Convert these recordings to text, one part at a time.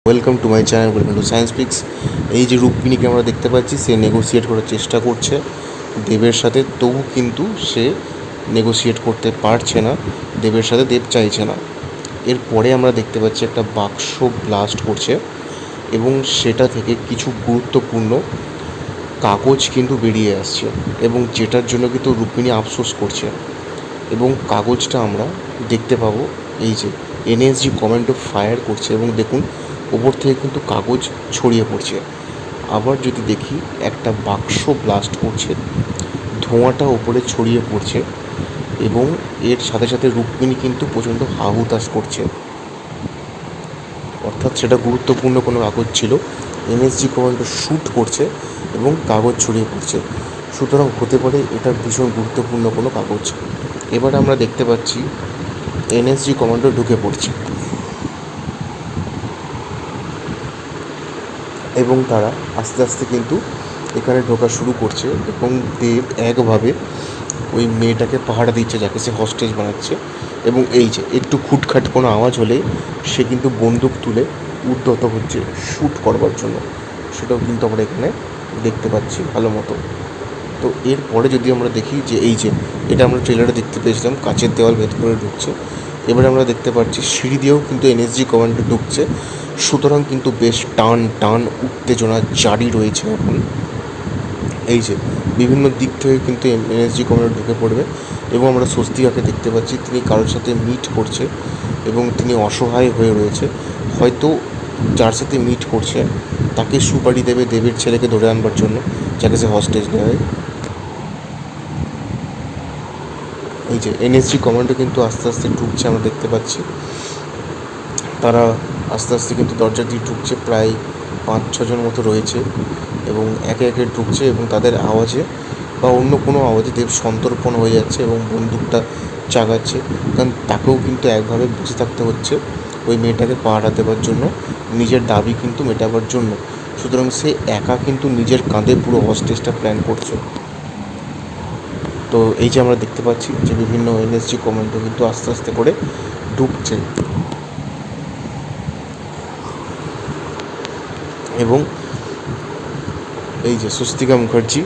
Welcome to my channel, welcome to science pix. এই যে রুক্মিণীকে আমরা দেখতে পাচ্ছি, সে নেগোসিয়েট করার চেষ্টা করছে দেবের সাথে, তবু কিন্তু সে নেগোসিয়েট করতে পারছে না দেবের সাথে, দেব চাইছে না। এরপরে আমরা দেখতে পাচ্ছি একটা বাক্স ব্লাস্ট করছে এবং সেটা থেকে কিছু গুরুত্বপূর্ণ কাগজ কিন্তু বেরিয়ে আসছে এবং যেটার জন্য কিন্তু রুক্মিণী আফসোস করছে। এবং কাগজটা আমরা দেখতে পাবো, এই যে এনএসজি কমান্ডো ফায়ার করছে এবং দেখুন ওপর থেকে কিন্তু কাগজ ছড়িয়ে পড়ছে। আবার যদি দেখি, একটা বাক্স ব্লাস্ট করছে, ধোঁয়াটা ওপরে ছড়িয়ে পড়ছে এবং এর সাথে সাথে রুক্মিণী কিন্তু প্রচণ্ড হাহুতাশ করছে, অর্থাৎ সেটা গুরুত্বপূর্ণ কোনো কাগজ ছিল। এনএসজি কমান্ডো শ্যুট করছে এবং কাগজ ছড়িয়ে পড়ছে, সুতরাং হতে পারে এটা ভীষণ গুরুত্বপূর্ণ কোনো কাগজ। এবার আমরা দেখতে পাচ্ছি এনএসজি কমান্ডো ঢুকে পড়ছে এবং তারা আস্তে আস্তে কিন্তু এখানে ঢোকা শুরু করছে এবং দেব একভাবে ওই মেয়েটাকে পাহারা দিচ্ছে যাকে সে হস্টেজ বানাচ্ছে। এবং এই যে একটু খুটখাট কোনো আওয়াজ হলে সে কিন্তু বন্দুক তুলে উদ্যত হচ্ছে শ্যুট করবার জন্য, সেটাও কিন্তু আমরা এখানে দেখতে পাচ্ছি ভালো মতো। তো এরপরে যদি আমরা দেখি যে এই যে এটা আমরা ট্রেলারে দেখতে পেয়েছিলাম, কাঁচের দেওয়াল ভেদ করে ঢুকছে, এবারে আমরা দেখতে পাচ্ছি সিঁড়ি দিয়েও কিন্তু এনএসজি কমান্ডো ঢুকছে, সুতরাং কিন্তু বেশ টান টান উত্তেজনা জারি রয়েছে এখন। এই যে বিভিন্ন দিক থেকে কিন্তু এনএসজি কমান্ডো ঢুকে পড়বে এবং আমরা স্বস্তিকাকে দেখতে পাচ্ছি, তিনি কারোর সাথে মিট করছে এবং তিনি অসহায় হয়ে রয়েছে। হয়তো যার সাথে মিট করছে তাকে সুপারি দেবে দেবের ছেলেকে ধরে আনবার জন্য, যাকে সে হস্টেজ নেয়। এই যে এনএসজি কমান্ডো কিন্তু আস্তে আস্তে ঢুকছে, আমরা দেখতে পাচ্ছি তারা আস্তে আস্তে কিন্তু দরজা দিয়ে ঢুকছে, প্রায় 5-6 জন মতো রয়েছে এবং একে একে ঢুকছে এবং তাদের আওয়াজে বা অন্য কোনো আওয়াজে দেব সন্তর্পণ হয়ে যাচ্ছে এবং বন্দুকটা চাগাচ্ছে, কারণ তাকেও কিন্তু একভাবে বেঁচে থাকতে হচ্ছে ওই মেয়েটাকে পাহারা দেওয়ার জন্য, নিজের দাবি কিন্তু মেটাবার জন্য। সুতরাং সে একা কিন্তু নিজের কাঁধে পুরো হস্টেজটা প্ল্যান করছে। তো এই যে আমরা দেখতে পাচ্ছি যে বিভিন্ন এনএসজি কমান্ডো কিন্তু আস্তে আস্তে করে ঢুকছে এবং এই যে স্বস্তিকা মুখার্জি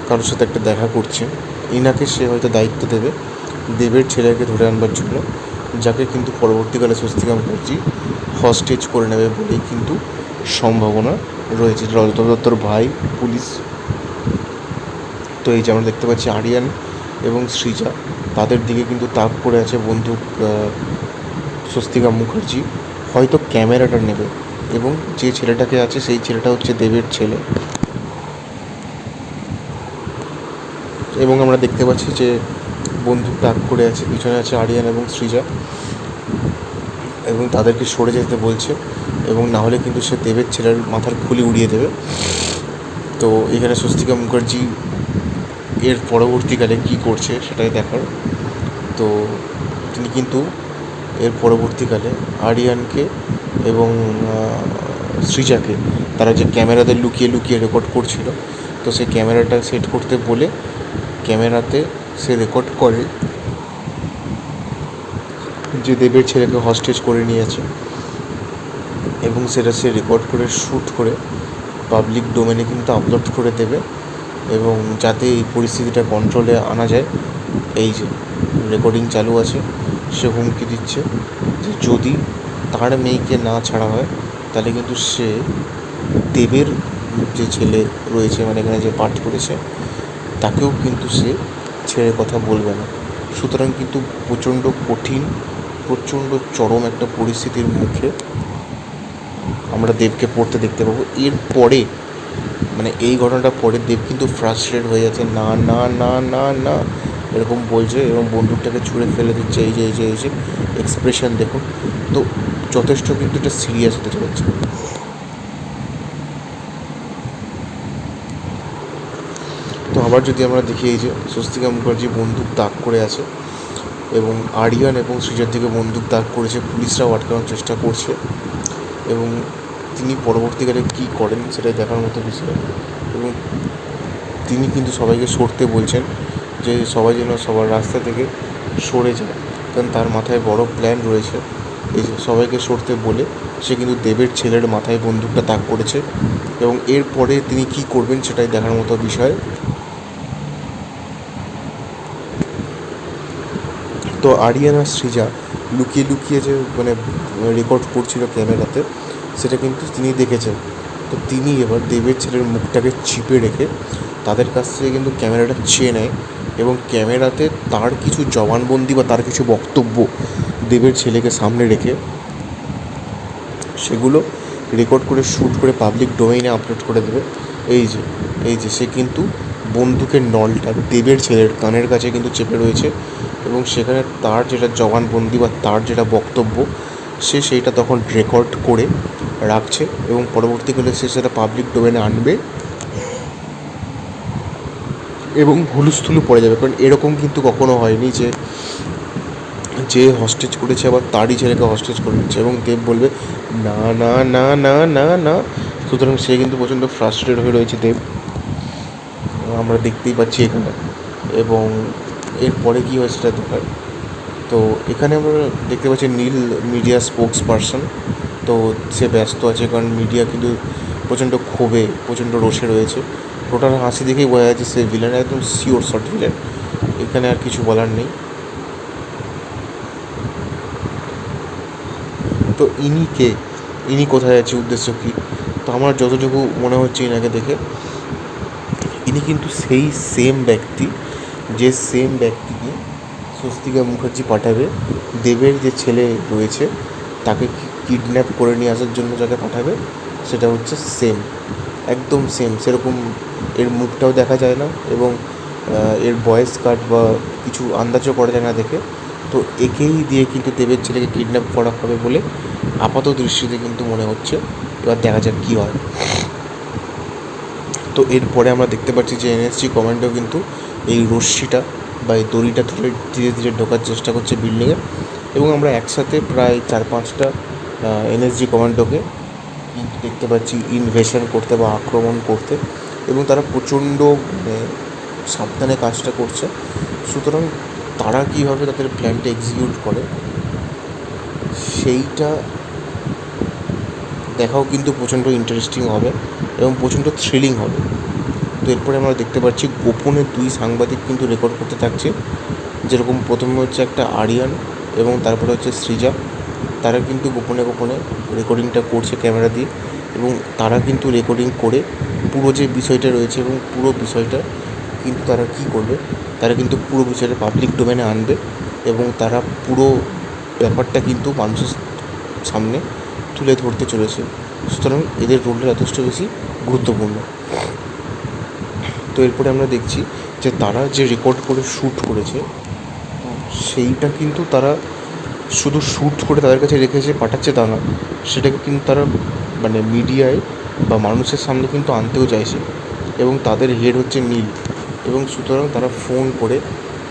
কারোর সাথে একটা দেখা করছে, ইনাকে সে হয়তো দায়িত্ব দেবে দেবের ছেলেকে ধরে আনবার জন্য, যাকে কিন্তু পরবর্তীকালে স্বস্তিকা মুখার্জি হস্টেজ করে নেবে বলেই কিন্তু সম্ভাবনা রয়েছে, রজতাভ দত্তর ভাই পুলিশ। তো এই যে আমরা দেখতে পাচ্ছি আরিয়ান এবং সৃজা, তাদের দিকে কিন্তু তাক করে আছে বন্দুক স্বস্তিকা মুখার্জি, হয়তো ক্যামেরাটা নেবে এবং যে ছেলেটাকে আছে সেই ছেলেটা হচ্ছে দেবের ছেলে। এবং আমরা দেখতে পাচ্ছি যে বন্দুক তাক করে আছে, পিছনে আছে আরিয়ান এবং সৃজা এবং তাদেরকে সরে যেতে বলছে এবং না হলে কিন্তু সে দেবের ছেলের মাথার খুলি উড়িয়ে দেবে। তো এখানে স্বস্তিকা মুখার্জি এর পরবর্তীকালে কী করছে সেটাই দেখার। তো তিনি কিন্তু এর পরবর্তীকালে আরিয়ানকে এবং সৃজাকে, তারা যে ক্যামেরাতে লুকিয়ে লুকিয়ে রেকর্ড করছিল, তো সেই ক্যামেরাটা সেট করতে বলে ক্যামেরাতে সে রেকর্ড করে যে দেবের ছেলেকে হস্টেজ করে নিয়েছে এবং সেটা সে রেকর্ড করে শ্যুট করে পাবলিক ডোমেনে কিন্তু আপলোড করে দেবে এবং যাতে এই পরিস্থিতিটা কন্ট্রোলে আনা যায়। এই যে রেকর্ডিং চালু আছে, সে হুমকি দিচ্ছে যে যদি তার মেয়েকে না ছাড়া হয় তাহলে কিন্তু সে দেবের যে ছেলে রয়েছে, মানে এখানে যে পাঠ করেছে, তাকেও কিন্তু সে ছেড়ে কথা বলবে না। সুতরাং কিন্তু প্রচণ্ড কঠিন, প্রচণ্ড চরম একটা পরিস্থিতির মুখে আমরা দেবকে পড়তে দেখতে পাবো। এরপরে মানে এই ঘটনাটার পরে দেব কিন্তু ফ্রাস্ট্রেট হয়ে যাচ্ছে, না না না না না এরকম বলছে এবং বন্দুকটাকে ছুঁড়ে ফেলে দিচ্ছে। এই যে এই যে এই যে এক্সপ্রেশন দেখুন, তো যথেষ্ট কিন্তু এটা সিরিয়াস হতে চলেছে। তো আবার যদি আমরা দেখি, এই যে স্বস্তিকা মুখার্জি বন্দুক তাক করে আছে এবং আরিয়ান এবং সৃজার দিকে বন্দুক তাক করেছে, পুলিশরাও আটকানোর চেষ্টা করছে এবং তিনি পরবর্তীকালে কী করেন সেটাই দেখার মতো বিষয়। এবং তিনি কিন্তু সবাইকে সরতে বলছেন, যে সবাই যেন সবার রাস্তা থেকে সরে যায়, কারণ তার মাথায় বড় প্ল্যান রয়েছে। এই যে সবাইকে সরতে বলে সে কিন্তু দেবের ছেলের মাথায় বন্দুকটা তাক করেছে এবং এরপরে তিনি কী করবেন সেটাই দেখার মতো বিষয়। তো আরিয়ান আর সৃজা লুকিয়ে লুকিয়ে যে রেকর্ড করছিল ক্যামেরাতে, সেটা কিন্তু তিনি দেখেছেন। তো তিনি এবার দেবের ছেলের মুখটাকে চিপে রেখে তাদের কাছ থেকে কিন্তু ক্যামেরাটা চেয়ে নেয় এবং ক্যামেরাতে তার কিছু জবানবন্দি বা তার কিছু বক্তব্য দেবের ছেলেকে সামনে রেখে সেগুলো রেকর্ড করে শ্যুট করে পাবলিক ডোমেইনে আপলোড করে দেবে। এই যে সে কিন্তু বন্দুকের নলটা দেবের ছেলের কানের কাছে কিন্তু চেপে রয়েছে এবং সেখানে তার যেটা জবানবন্দি বা তার যেটা বক্তব্য সে সেইটা তখন রেকর্ড করে রাখছে এবং পরবর্তীকালে সে সেটা পাবলিক ডোমেইনে আনবে এবং হুলুস্থুলু পড়ে যাবে। কারণ এরকম কিন্তু কখনো হয়নি যে হস্টেজ করেছে আবার তারই ছেলেকে হস্টেজ করে নিচ্ছে এবং দেব বলবে না না না না না না। সুতরাং সে কিন্তু প্রচণ্ড ফ্রাস্ট্রেটেড হয়ে রয়েছে দেব, আমরা দেখতেই পাচ্ছি এখানে। এবং এরপরে কী হয় সেটা দেখার। তো এখানে আমরা দেখতে পাচ্ছি নীল মিডিয়া স্পোক্স পারসন। তো সে ব্যস্ত আছে কারণ মিডিয়া কিন্তু প্রচণ্ড ক্ষোভে প্রচণ্ড রোষে রয়েছে। ওটার হাসি দেখেই বোঝা যাচ্ছে সে ভিলেন, একদম শিওর শট ভিলেন। এখানে আর কিছু বলার নেই। তো ইনি কোথায় আছে, উদ্দেশ্য কী? তো আমার যতটুকু মনে হচ্ছে ইনাকে দেখে, ইনি কিন্তু সেই সেম ব্যক্তি যে সেম ব্যক্তিকে স্বস্তিকা মুখার্জি পাঠাবে দেবের যে ছেলে রয়েছে তাকে কিডন্যাপ করে নিয়ে আসার জন্য যাকে পাঠাবে, সেটা হচ্ছে সেম, একদম সেম। সেরকম এর মুখটাও দেখা যায় না এবং এর ভয়েস কাট বা কিছু আন্দাজও করা যায় না দেখে। তো একেই দিয়ে কিন্তু দেবের ছেলেকে কিডন্যাপ করা হবে বলে আপাত দৃষ্টিতে কিন্তু মনে হচ্ছে। এবার দেখা যাক কী হয়। তো এরপরে আমরা দেখতে পাচ্ছি যে এনএসজি কমান্ডো কিন্তু এই রশ্মিটা বা এই দড়িটা ধরে ধীরে ধীরে ঢোকার চেষ্টা করছে বিল্ডিংয়ে এবং আমরা একসাথে প্রায় 4-5টা এনএসজি কমান্ডোকে কিন্তু দেখতে পাচ্ছি ইনভেশন করতে বা আক্রমণ করতে এবং তারা প্রচণ্ড সাবধানে কাজটা করছে। সুতরাং তারা কীভাবে তাদের প্ল্যানটা এক্সিকিউট করে সেইটা দেখাও কিন্তু প্রচণ্ড ইন্টারেস্টিং হবে এবং প্রচণ্ড থ্রিলিং হবে। তো এরপরে আমরা দেখতে পাচ্ছি গোপনে 2 সাংবাদিক কিন্তু রেকর্ড করতে থাকছে। যেরকম প্রথমে হচ্ছে একটা আরিয়ান এবং তারপরে হচ্ছে সৃজা, তারা কিন্তু গোপনে গোপনে রেকর্ডিংটা করছে ক্যামেরা দিয়ে এবং তারা কিন্তু রেকর্ডিং করে পুরো যে বিষয়টা রয়েছে এবং পুরো বিষয়টা কিন্তু তারা কী করবে, তারা কিন্তু পুরো বিষয়টা পাবলিক ডোমেনে আনবে এবং তারা পুরো ব্যাপারটা কিন্তু মানুষের সামনে তুলে ধরতে চলেছে। সুতরাং এদের রোলটা যথেষ্ট বেশি গুরুত্বপূর্ণ। তো এরপরে আমরা দেখছি যে তারা যে রেকর্ড করে শ্যুট করেছে সেইটা কিন্তু তারা শুধু শ্যুট করে তাদের কাছে রেখেছে পাঠাচ্ছে তা না, সেটাকে কিন্তু তারা মিডিয়ায় বা মানুষের সামনে কিন্তু আনতেও চাইছে এবং তাদের হেড হচ্ছে নীল এবং সুতরাং তারা ফোন করে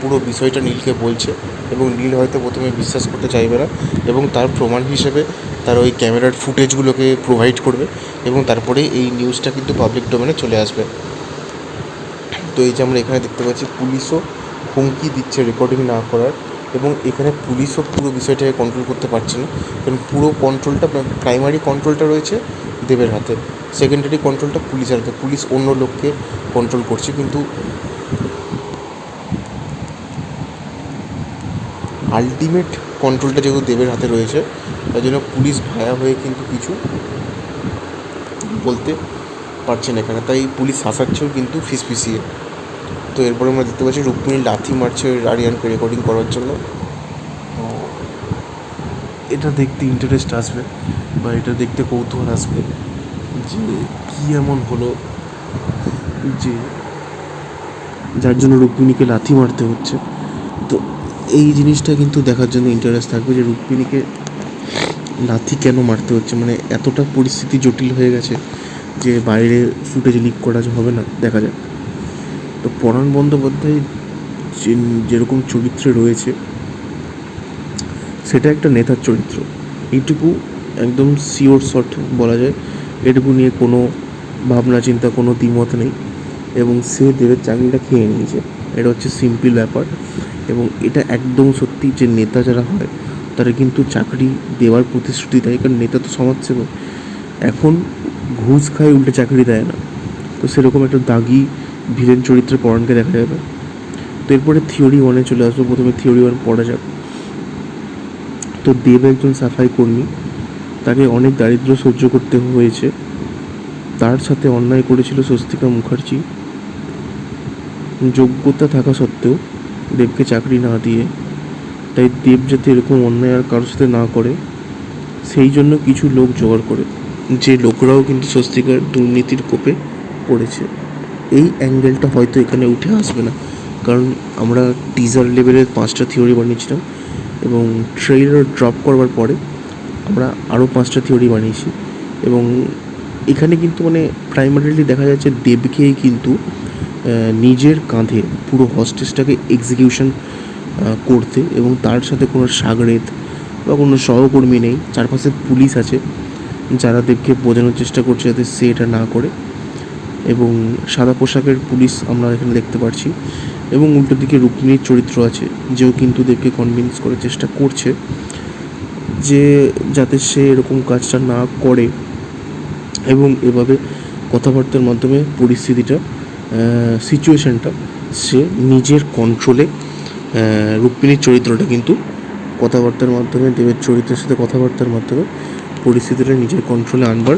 পুরো বিষয়টা নীলকে বলছে এবং নীল হয়তো প্রথমে বিশ্বাস করতে চাইবে না এবং তার প্রমাণ হিসেবে তার ওই ক্যামেরার ফুটেজগুলোকে প্রোভাইড করবে এবং তারপরে এই নিউজটা কিন্তু পাবলিক ডোমেনে চলে আসবে। তো এই যে আমরা এখানে দেখতে পাচ্ছি পুলিশও হুমকি দিচ্ছে রেকর্ডিং না করার এবং এখানে পুলিশও পুরো বিষয়টাকে কন্ট্রোল করতে পারছে না, কারণ পুরো কন্ট্রোলটা প্রাইমারি কন্ট্রোলটা রয়েছে দেবের হাতে, সেকেন্ডারি কন্ট্রোলটা পুলিশের হাতে। পুলিশ অন্য লোককে কন্ট্রোল করছে, কিন্তু আলটিমেট কন্ট্রোলটা যেহেতু দেবের হাতে রয়েছে তাই জন্য পুলিশ ভায়া হয়ে কিন্তু কিছু বলতে পারছে না এখানে, তাই পুলিশ হাসাচ্ছেও কিন্তু ফিসফিসিয়ে। তো এরপরে আমরা দেখতে পাচ্ছি রুক্মিণী লাথি মারছে আরিয়ানকে রেকর্ডিং করার জন্য। তো এটা দেখতে ইন্টারেস্ট আসবে বা এটা দেখতে কৌতূহল আসবে যে কী এমন হলো যে যার জন্য রুক্মিণীকে লাথি মারতে হচ্ছে। তো এই জিনিসটা কিন্তু দেখার জন্য ইন্টারেস্ট থাকবে যে রুক্মিণীকে লাথি কেন মারতে হচ্ছে, এতটা পরিস্থিতি জটিল হয়ে গেছে যে বাইরে ফুটেজ লিক করা হবে না, দেখা যাক। তো পরাণ বন্দ্যোপাধ্যায় যেরকম চরিত্রে রয়েছে সেটা একটা নেতার চরিত্র, এইটুকু একদম শিওর শট বলা যায়। এটুকু নিয়ে কোনো ভাবনা চিন্তা কোনো দ্বিমত নেই এবং সে দেবের চাকরিটা খেয়ে নিয়েছে, এটা হচ্ছে সিম্পল ব্যাপার। এবং এটা একদম সত্যি যে নেতা যারা হয় তারা কিন্তু চাকরি দেওয়ার প্রতিশ্রুতি দেয়, কারণ নেতা তো সমাজসেবক। এখন ঘুষ খায়, উল্টে চাকরি দেয় না। তো সেরকম একটা দাগি ভিলেন চরিত্রে পরাণকে দেখা যাবে। তো এরপরে থিওরি ওয়ানে চলে আসবো। প্রথমে থিওরি ওয়ান পড়া যাক। তো দেব একজন সাফাই কর্মী, তাকে অনেক দারিদ্র সহ্য করতে হয়েছে। তার সাথে অন্যায় করেছিল স্বস্তিকা মুখার্জি। যোগ্যতা থাকা সত্ত্বেও দেবকে চাকরি না দিয়ে, তাই দেব যাতে এরকম অন্যায় আর কারোর সাথে না করে সেই জন্য কিছু লোক জোগাড় করে, যে লোকরাও কিন্তু স্বস্তিকার দুর্নীতির কোপে পড়েছে। এই অ্যাঙ্গেলটা হয়তো এখানে উঠে আসবে না, কারণ আমরা টিজার লেভেলের 5টা থিওরি বানিয়েছিলাম এবং ট্রেইলার ড্রপ করবার পরে আমরা আরও 5টা থিওরি বানিয়েছি। এবং এখানে কিন্তু মানে প্রাইমারিলি দেখা যাচ্ছে দেবকেই কিন্তু নিজের কাঁধে পুরো হস্টেজটাকে এক্সিকিউশন করতে, এবং তার সাথে কোনো সাগরেদ বা কোনো সহকর্মী নেই। চারপাশে পুলিশ আছে যারা দেবকে বোঝানোর চেষ্টা করছে যাতে সে এটা না করে, এবং সাদা পোশাকের পুলিশ আমরা এখানে দেখতে পাচ্ছি। এবং উল্টো দিকে রুক্মিণীর চরিত্র আছে, যেও কিন্তু দেবকে কনভিন্স করার চেষ্টা করছে যে যাতে সে এরকম কাজটা না করে, এবং এভাবে কথাবার্তার মাধ্যমে পরিস্থিতিটা সিচুয়েশানটা সে নিজের কন্ট্রোলে, রুক্মিণীর চরিত্রটা কিন্তু কথাবার্তার মাধ্যমে, দেবের চরিত্রের সাথে কথাবার্তার মাধ্যমে পরিস্থিতিটা নিজের কন্ট্রোলে আনবার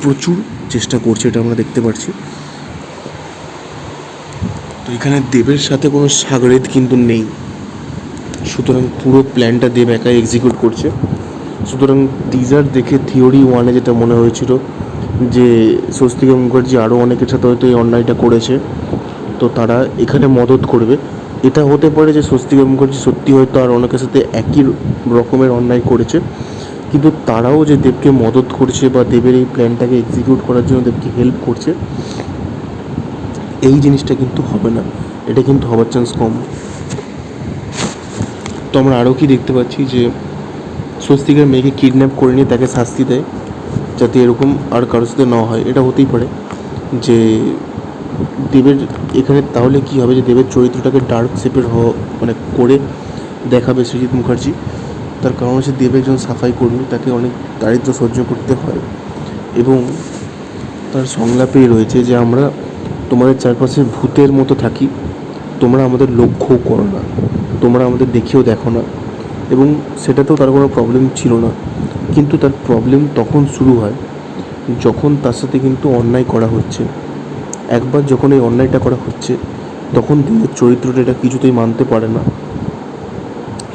প্রচুর চেষ্টা করছে, এটা আমরা দেখতে পাচ্ছি। তো এখানে দেবের সাথে কোনো সাগরেদ কিন্তু নেই, সুতরাং পুরো প্ল্যানটা দেব একাই এক্সিকিউট করছে। সুতরাং টিজার দেখে থিওরি ওয়ানে যেটা মনে হয়েছিল যে স্বস্তিকা মুখার্জি আরও অনেকের সাথে হয়তো এই অন্যায়টা করেছে, তো তারা এখানে মদত করবে। এটা হতে পারে যে স্বস্তিকা মুখার্জি সত্যি হয়তো আর অনেকের সাথে একই রকমের অন্যায় করেছে, কিন্তু তারাও যে দেবকে মদত করছে বা দেবের এই প্ল্যানটাকে এক্সিকিউট করার জন্য দেবকে হেল্প করছে, এই জিনিসটা কিন্তু হবে না। এটা কিন্তু হওয়ার চান্স কম। তো আমরা আরও কি দেখতে পাচ্ছি যে স্বস্তিকার মেয়েকে কিডন্যাপ করে নিয়ে তাকে শাস্তি দেয় যাতে এরকম আর কারোর সাথে না হয়। এটা হতেই পারে যে দেবের এখানে তাহলে কি হবে, যে দেবের চরিত্রটাকে ডার্ক শেপের মানে করে দেখাবে সৃজিত মুখার্জি। তার কারণ হচ্ছে দেব একজন সাফাই কর্মী, তাকে অনেক দারিদ্র সহ্য করতে হয়, এবং তার সংলাপেই রয়েছে যে আমরা তোমাদের চারপাশে ভূতের মতো থাকি, তোমরা আমাদের লক্ষ্যও করো না, তোমরা আমাদের দেখেও দেখো না। এবং সেটাতেও তার কোনো প্রবলেম ছিল না, কিন্তু তার প্রবলেম তখন শুরু হয় যখন তার সাথে কিন্তু অন্যায় করা হচ্ছে। একবার যখন এই অন্যায়টা করা হচ্ছে, তখন দেবের চরিত্রটা এটা কিছুতেই মানতে পারে না,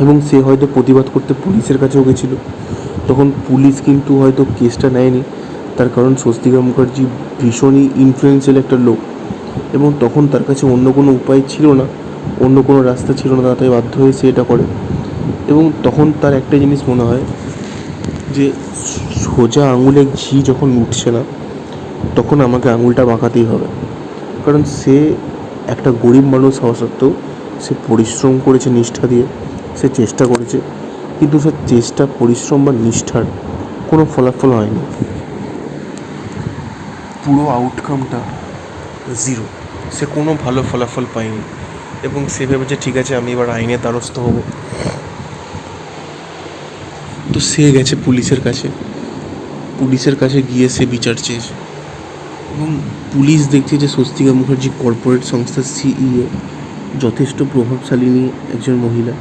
এবং সে হয়তো প্রতিবাদ করতে পুলিশের কাছেও গেছিলো। তখন পুলিশ কিন্তু হয়তো কেসটা নেয়নি, তার কারণ স্বস্তিকা মুখার্জি ভীষণই ইনফ্লুয়েন্সিয়াল একটা লোক, এবং তখন তার কাছে অন্য কোনো উপায় ছিল না, অন্য কোনো রাস্তা ছিল না, তাই বাধ্য হয়ে সে এটা করে। এবং তখন তার একটা জিনিস মনে হয় যে সোজা আঙুলে ঘি যখন উঠছে না, তখন আমাকে আঙুলটা বাঁকাতেই হবে। কারণ সে একটা গরিব মানুষ হওয়া সত্ত্বেও সে পরিশ্রম করেছে নিষ্ঠা দিয়ে, সে চেষ্টা করেছে, কিন্তু সে চেষ্টা, পরিশ্রম বা নিষ্ঠার কোনো ফলাফল হয়নি। পুরো আউটকামটা জিরো, সে কোনো ভালো ফলাফল পায়নি, এবং সে ভেবেছে ঠিক আছে আমি এবার আইনের দ্বারস্থ হব। তো সে গেছে পুলিশের কাছে গিয়ে সে বিচার চেয়েছে, এবং পুলিশ দেখছে যে স্বস্তিকা মুখার্জি কর্পোরেট সংস্থার সিইও, যথেষ্ট প্রভাবশালিনী একজন মহিলা,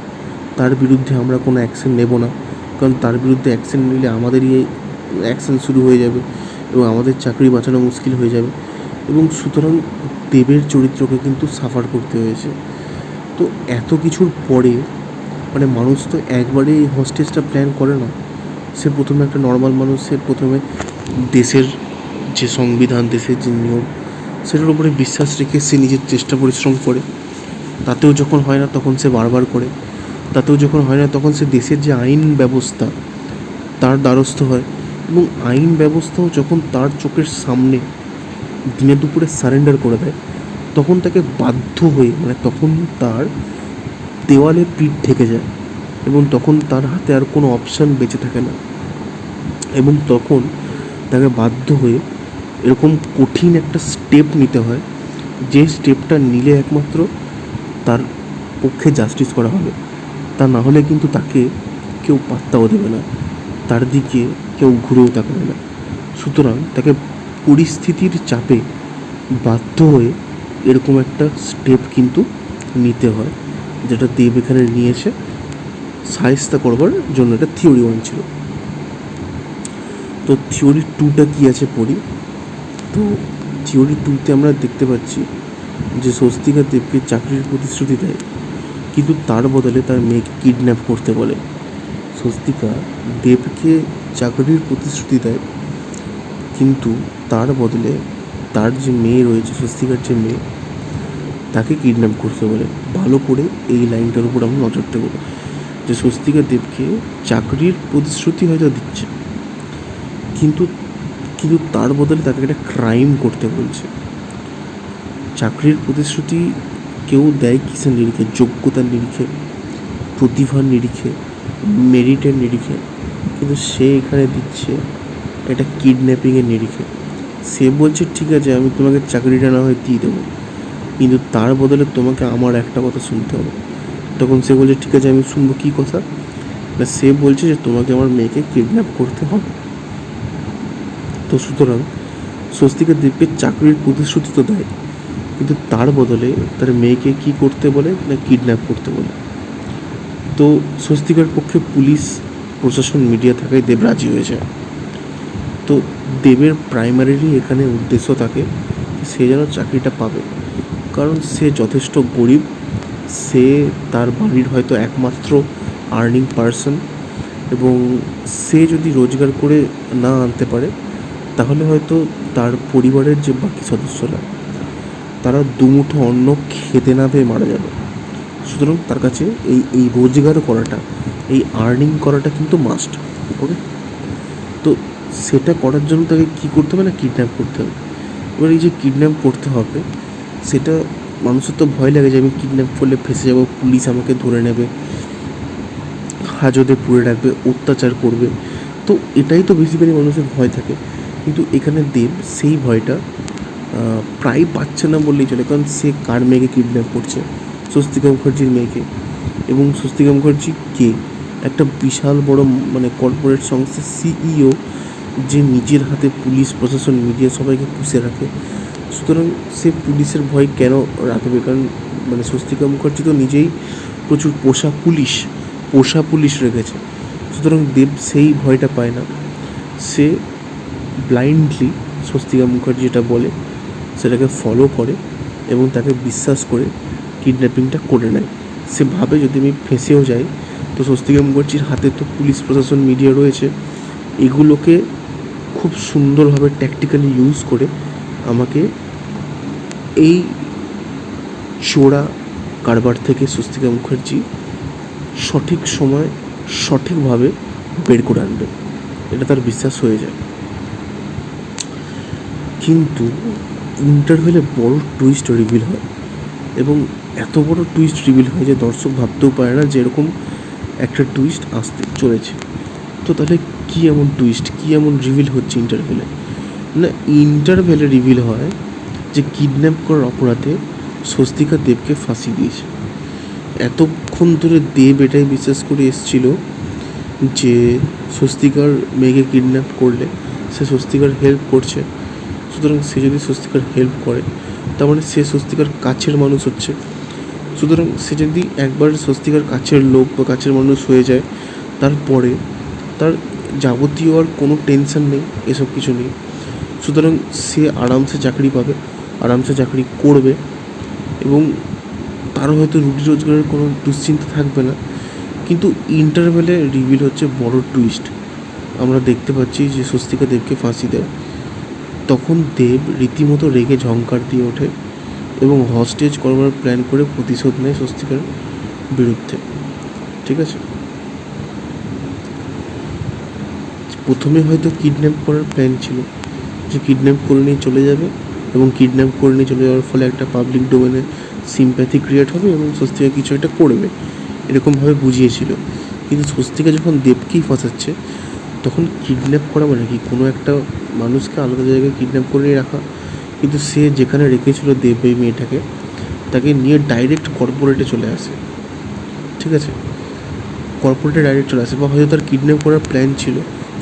তার বিরুদ্ধে আমরা কোনো অ্যাকশন নেব না, কারণ তার বিরুদ্ধে অ্যাকশন নিলে আমাদেরই অ্যাকশন শুরু হয়ে যাবে এবং আমাদের চাকরি বাঁচানো মুশকিল হয়ে যাবে। এবং সুতরাং দেবের চরিত্রকে কিন্তু সাফার করতে হয়েছে। তো এত কিছুর পরে মানে মানুষ তো একবারে এই হস্টেজটা প্ল্যান করে না। সে প্রথমে একটা নর্মাল মানুষ, সে প্রথমে দেশের যে সংবিধান, দেশের যে নিয়ম, সেটার উপরে বিশ্বাস রেখে সে নিজের চেষ্টা পরিশ্রম করে। তাতেও যখন হয় না তখন সে বারবার করে, তাতেও যখন হয় না তখন সে দেশের যে আইন ব্যবস্থা তার দ্বারস্থ হয়, এবং আইন ব্যবস্থাও যখন তার চোখের সামনে দিনে দুপুরে সারেন্ডার করে দেয়, তখন তাকে বাধ্য হয়ে মানে তখন তার দেওয়ালে পিঠ ঠেকে যায়, এবং তখন তার হাতে আর কোনো অপশান বেঁচে থাকে না, এবং তখন তাকে বাধ্য হয়ে এরকম কঠিন একটা স্টেপ নিতে হয়, যে স্টেপটা নিলে একমাত্র তার পক্ষে জাস্টিস করা হবে। তা না হলে কিন্তু তাকে কেউ পাত্তাও দেবে না, তার দিকে কেউ ঘুরেও তাকাবে না। সুতরাং তাকে পরিস্থিতির চাপে বাধ্য হয়ে এরকম একটা স্টেপ কিন্তু নিতে হয়, যেটা দেব এখানে নিয়ে এসে শায়েস্তা করবার জন্য। এটা থিওরি 1 ছিল। তো থিওরি 2টা কী আছে পড়ি। তো থিওরি 2তে আমরা দেখতে পাচ্ছি যে স্বস্তিকা দেবকে চাকরির প্রতিশ্রুতি দেয়, কিন্তু তার বদলে তার মেয়েকে কিডন্যাপ করতে বলে। স্বস্তিকা দেবকে চাকরির প্রতিশ্রুতি দেয়, কিন্তু তার বদলে তার যে মেয়ে রয়েছে, স্বস্তিকার যে মেয়ে, তাকে কিডন্যাপ করতে বলে। ভালো করে এই লাইনটার উপর আমরা নজর দেবো যে স্বস্তিকা দেবকে চাকরির প্রতিশ্রুতি হয়তো দিচ্ছে, কিন্তু কিন্তু তার বদলে তাকে একটা ক্রাইম করতে বলছে। চাকরির প্রতিশ্রুতি কেউ দেয় কিসের নিরিখে? যোগ্যতার নিরিখে, প্রতিভার নিরিখে, মেরিটের নিরিখে, কিন্তু সে এখানে দিচ্ছে এটা কিডন্যাপিংয়ের নিরিখে। সে বলছে ঠিক আছে আমি তোমাকে চাকরিটা না হয় দিয়ে দেবো, কিন্তু তার বদলে তোমাকে আমার একটা কথা শুনতে হবে। তখন সে বলছে ঠিক আছে আমি শুনবো, কী কথা? না, সে বলছে যে তোমাকে আমার মেয়েকে কিডন্যাপ করতে হবে। তো সুতরাং স্বস্তিকা দেবকে চাকরির প্রতিশ্রুতি তো দেয়, কিন্তু তার বদলে তার মেয়েকে কি করতে বলে? না, কিডন্যাপ করতে বলে। তো স্বস্তিকার পক্ষে পুলিশ প্রশাসন মিডিয়া থাকায় দেব রাজি হয়ে যায়। তো দেবের প্রাইমারিলি এখানে উদ্দেশ্য থাকে সে যেন চাকরিটা পাবে, কারণ সে যথেষ্ট গরিব। সে তার বাড়ির হয়তো একমাত্র আর্নিং পারসন, এবং সে যদি রোজগার করে না আনতে পারে তাহলে হয়তো তার পরিবারের যে বাকি সদস্যরা তারা দুমুঠো অন্ন খেতে না পেয়ে মারা যাবে। সুতরাং তার কাছে এই রোজগার করাটা, এই আর্নিং করাটা কিন্তু মাস্ট। ওকে, তো সেটা করার জন্য তাকে কী করতে হবে? না, কিডন্যাপ করতে হবে। এবার এই যে কিডন্যাপ করতে হবে, সেটা মানুষের তো ভয় লাগে যে আমি কিডন্যাপ করলে ফেঁসে যাব, পুলিশ আমাকে ধরে নেবে, হাজতে পুরে রাখবে, অত্যাচার করবে। তো এটাই তো বেসিক্যালি মানুষের ভয় থাকে। কিন্তু এখানে দেব সেই ভয়টা প্রায় পাচ্ছে না বললেই চলে, কারণ সে কার মেয়েকে কিডন্যাপ করছে? স্বস্তিকা মুখার্জির মেয়েকে। এবং স্বস্তিকা মুখার্জি কে? একটা বিশাল বড় মানে কর্পোরেট সংস্থার সিইও, যে নিজের হাতে পুলিশ প্রশাসন মিডিয়া সবাইকে পুষে রাখে। সুতরাং সে পুলিশের ভয় কেন রাখবে? কারণ মানে স্বস্তিকা মুখার্জি তো নিজেই প্রচুর পোষা পুলিশ রেখেছে। সুতরাং দেব সেই ভয়টা পায় না। সে ব্লাইন্ডলি স্বস্তিকা মুখার্জি যেটা বলে সেটাকে ফলো করে এবং তাকে বিশ্বাস করে কিডন্যাপিংটা করে নেয়। সে ভাবে যদি আমি ফেঁসেও যাই তো স্বস্তিকা মুখার্জির হাতে তো পুলিশ প্রশাসন মিডিয়া রয়েছে, এগুলোকে খুব সুন্দরভাবে ট্যাকটিক্যালি ইউজ করে আমাকে এই চোরা কারবার থেকে স্বস্তিকা মুখার্জি সঠিক সময় সঠিকভাবে বের করে আনবে, এটা তার বিশ্বাস হয়ে যায়। কিন্তু ইন্টারভেলে বড় টুইস্ট রিভিল হয়, এবং এত বড় টুইস্ট রিভিল হয় যে দর্শক ভাবতেও পারে না যে এরকম একটা টুইস্ট আসতে চলেছে। তো তাহলে কী এমন টুইস্ট, কী এমন রিভিল হচ্ছে ইন্টারভেলে? না, ইন্টারভেলে রিভিল হয় যে কিডন্যাপ করার অপরাধে স্বস্তিকা দেবকে ফাঁসি দিয়েছে। এতক্ষণ ধরে দেব এটাই বিশ্বাস করে এসেছিল যে স্বস্তিকার মেয়েকে কিডন্যাপ করলে সে স্বস্তিকার হেল্প করছে। সুতরাং সে যদি স্বস্তিকার হেল্প করে তার মানে সে স্বস্তিকার কাছের মানুষ হচ্ছে। সুতরাং সে যদি একবার স্বস্তিকার কাছের লোক বা কাছের মানুষ হয়ে যায়, তারপরে তার যাবতীয় আর কোনো টেনশন নেই, এসব কিছু নেই। সুতরাং সে আরামসে চাকরি পাবে, আরামসে চাকরি করবে, এবং তার হয়তো রুটি রোজগারের কোনো দুশ্চিন্তা থাকবে না। কিন্তু ইন্টারভেলে রিভিল হচ্ছে বড় টুইস্ট। আমরা দেখতে পাচ্ছি যে স্বস্তিকা দেবকে ফাঁসি দেয়, তখন দেব রীতিমতো রেগে ঝংকার দিয়ে ওঠে এবং হস্টেজ করবার প্ল্যান করে প্রতিশোধ নেয় স্বস্তিকার বিরুদ্ধে। ঠিক আছে, প্রথমে হয়তো কিডন্যাপ করার প্ল্যান ছিল, যে কিডন্যাপ করে নিয়ে চলে যাবে, এবং কিডন্যাপ করে নিয়ে চলে যাওয়ার ফলে একটা পাবলিক ডোমেনে সিম্প্যাথি ক্রিয়েট হবে এবং স্বস্তিকা কিছু একটা করবে, এরকমভাবে বুঝিয়েছিল। কিন্তু স্বস্তিকা যখন দেবকেই ফাঁসাচ্ছে, তখন কিডন্যাপ করা মানে কি? কোনো একটা মানুষকে আলাদা জায়গায় কিডন্যাপ করে নিয়ে রাখা। কিন্তু সে যেখানে রেখেছিল দেব এই মেয়েটাকে, তাকে নিয়ে ডাইরেক্ট কর্পোরেটে চলে আসে। ঠিক আছে, কর্পোরেটের ডাইরেক্টর আসে, বা হয়তো তার কিডন্যাপ করার প্ল্যান ছিল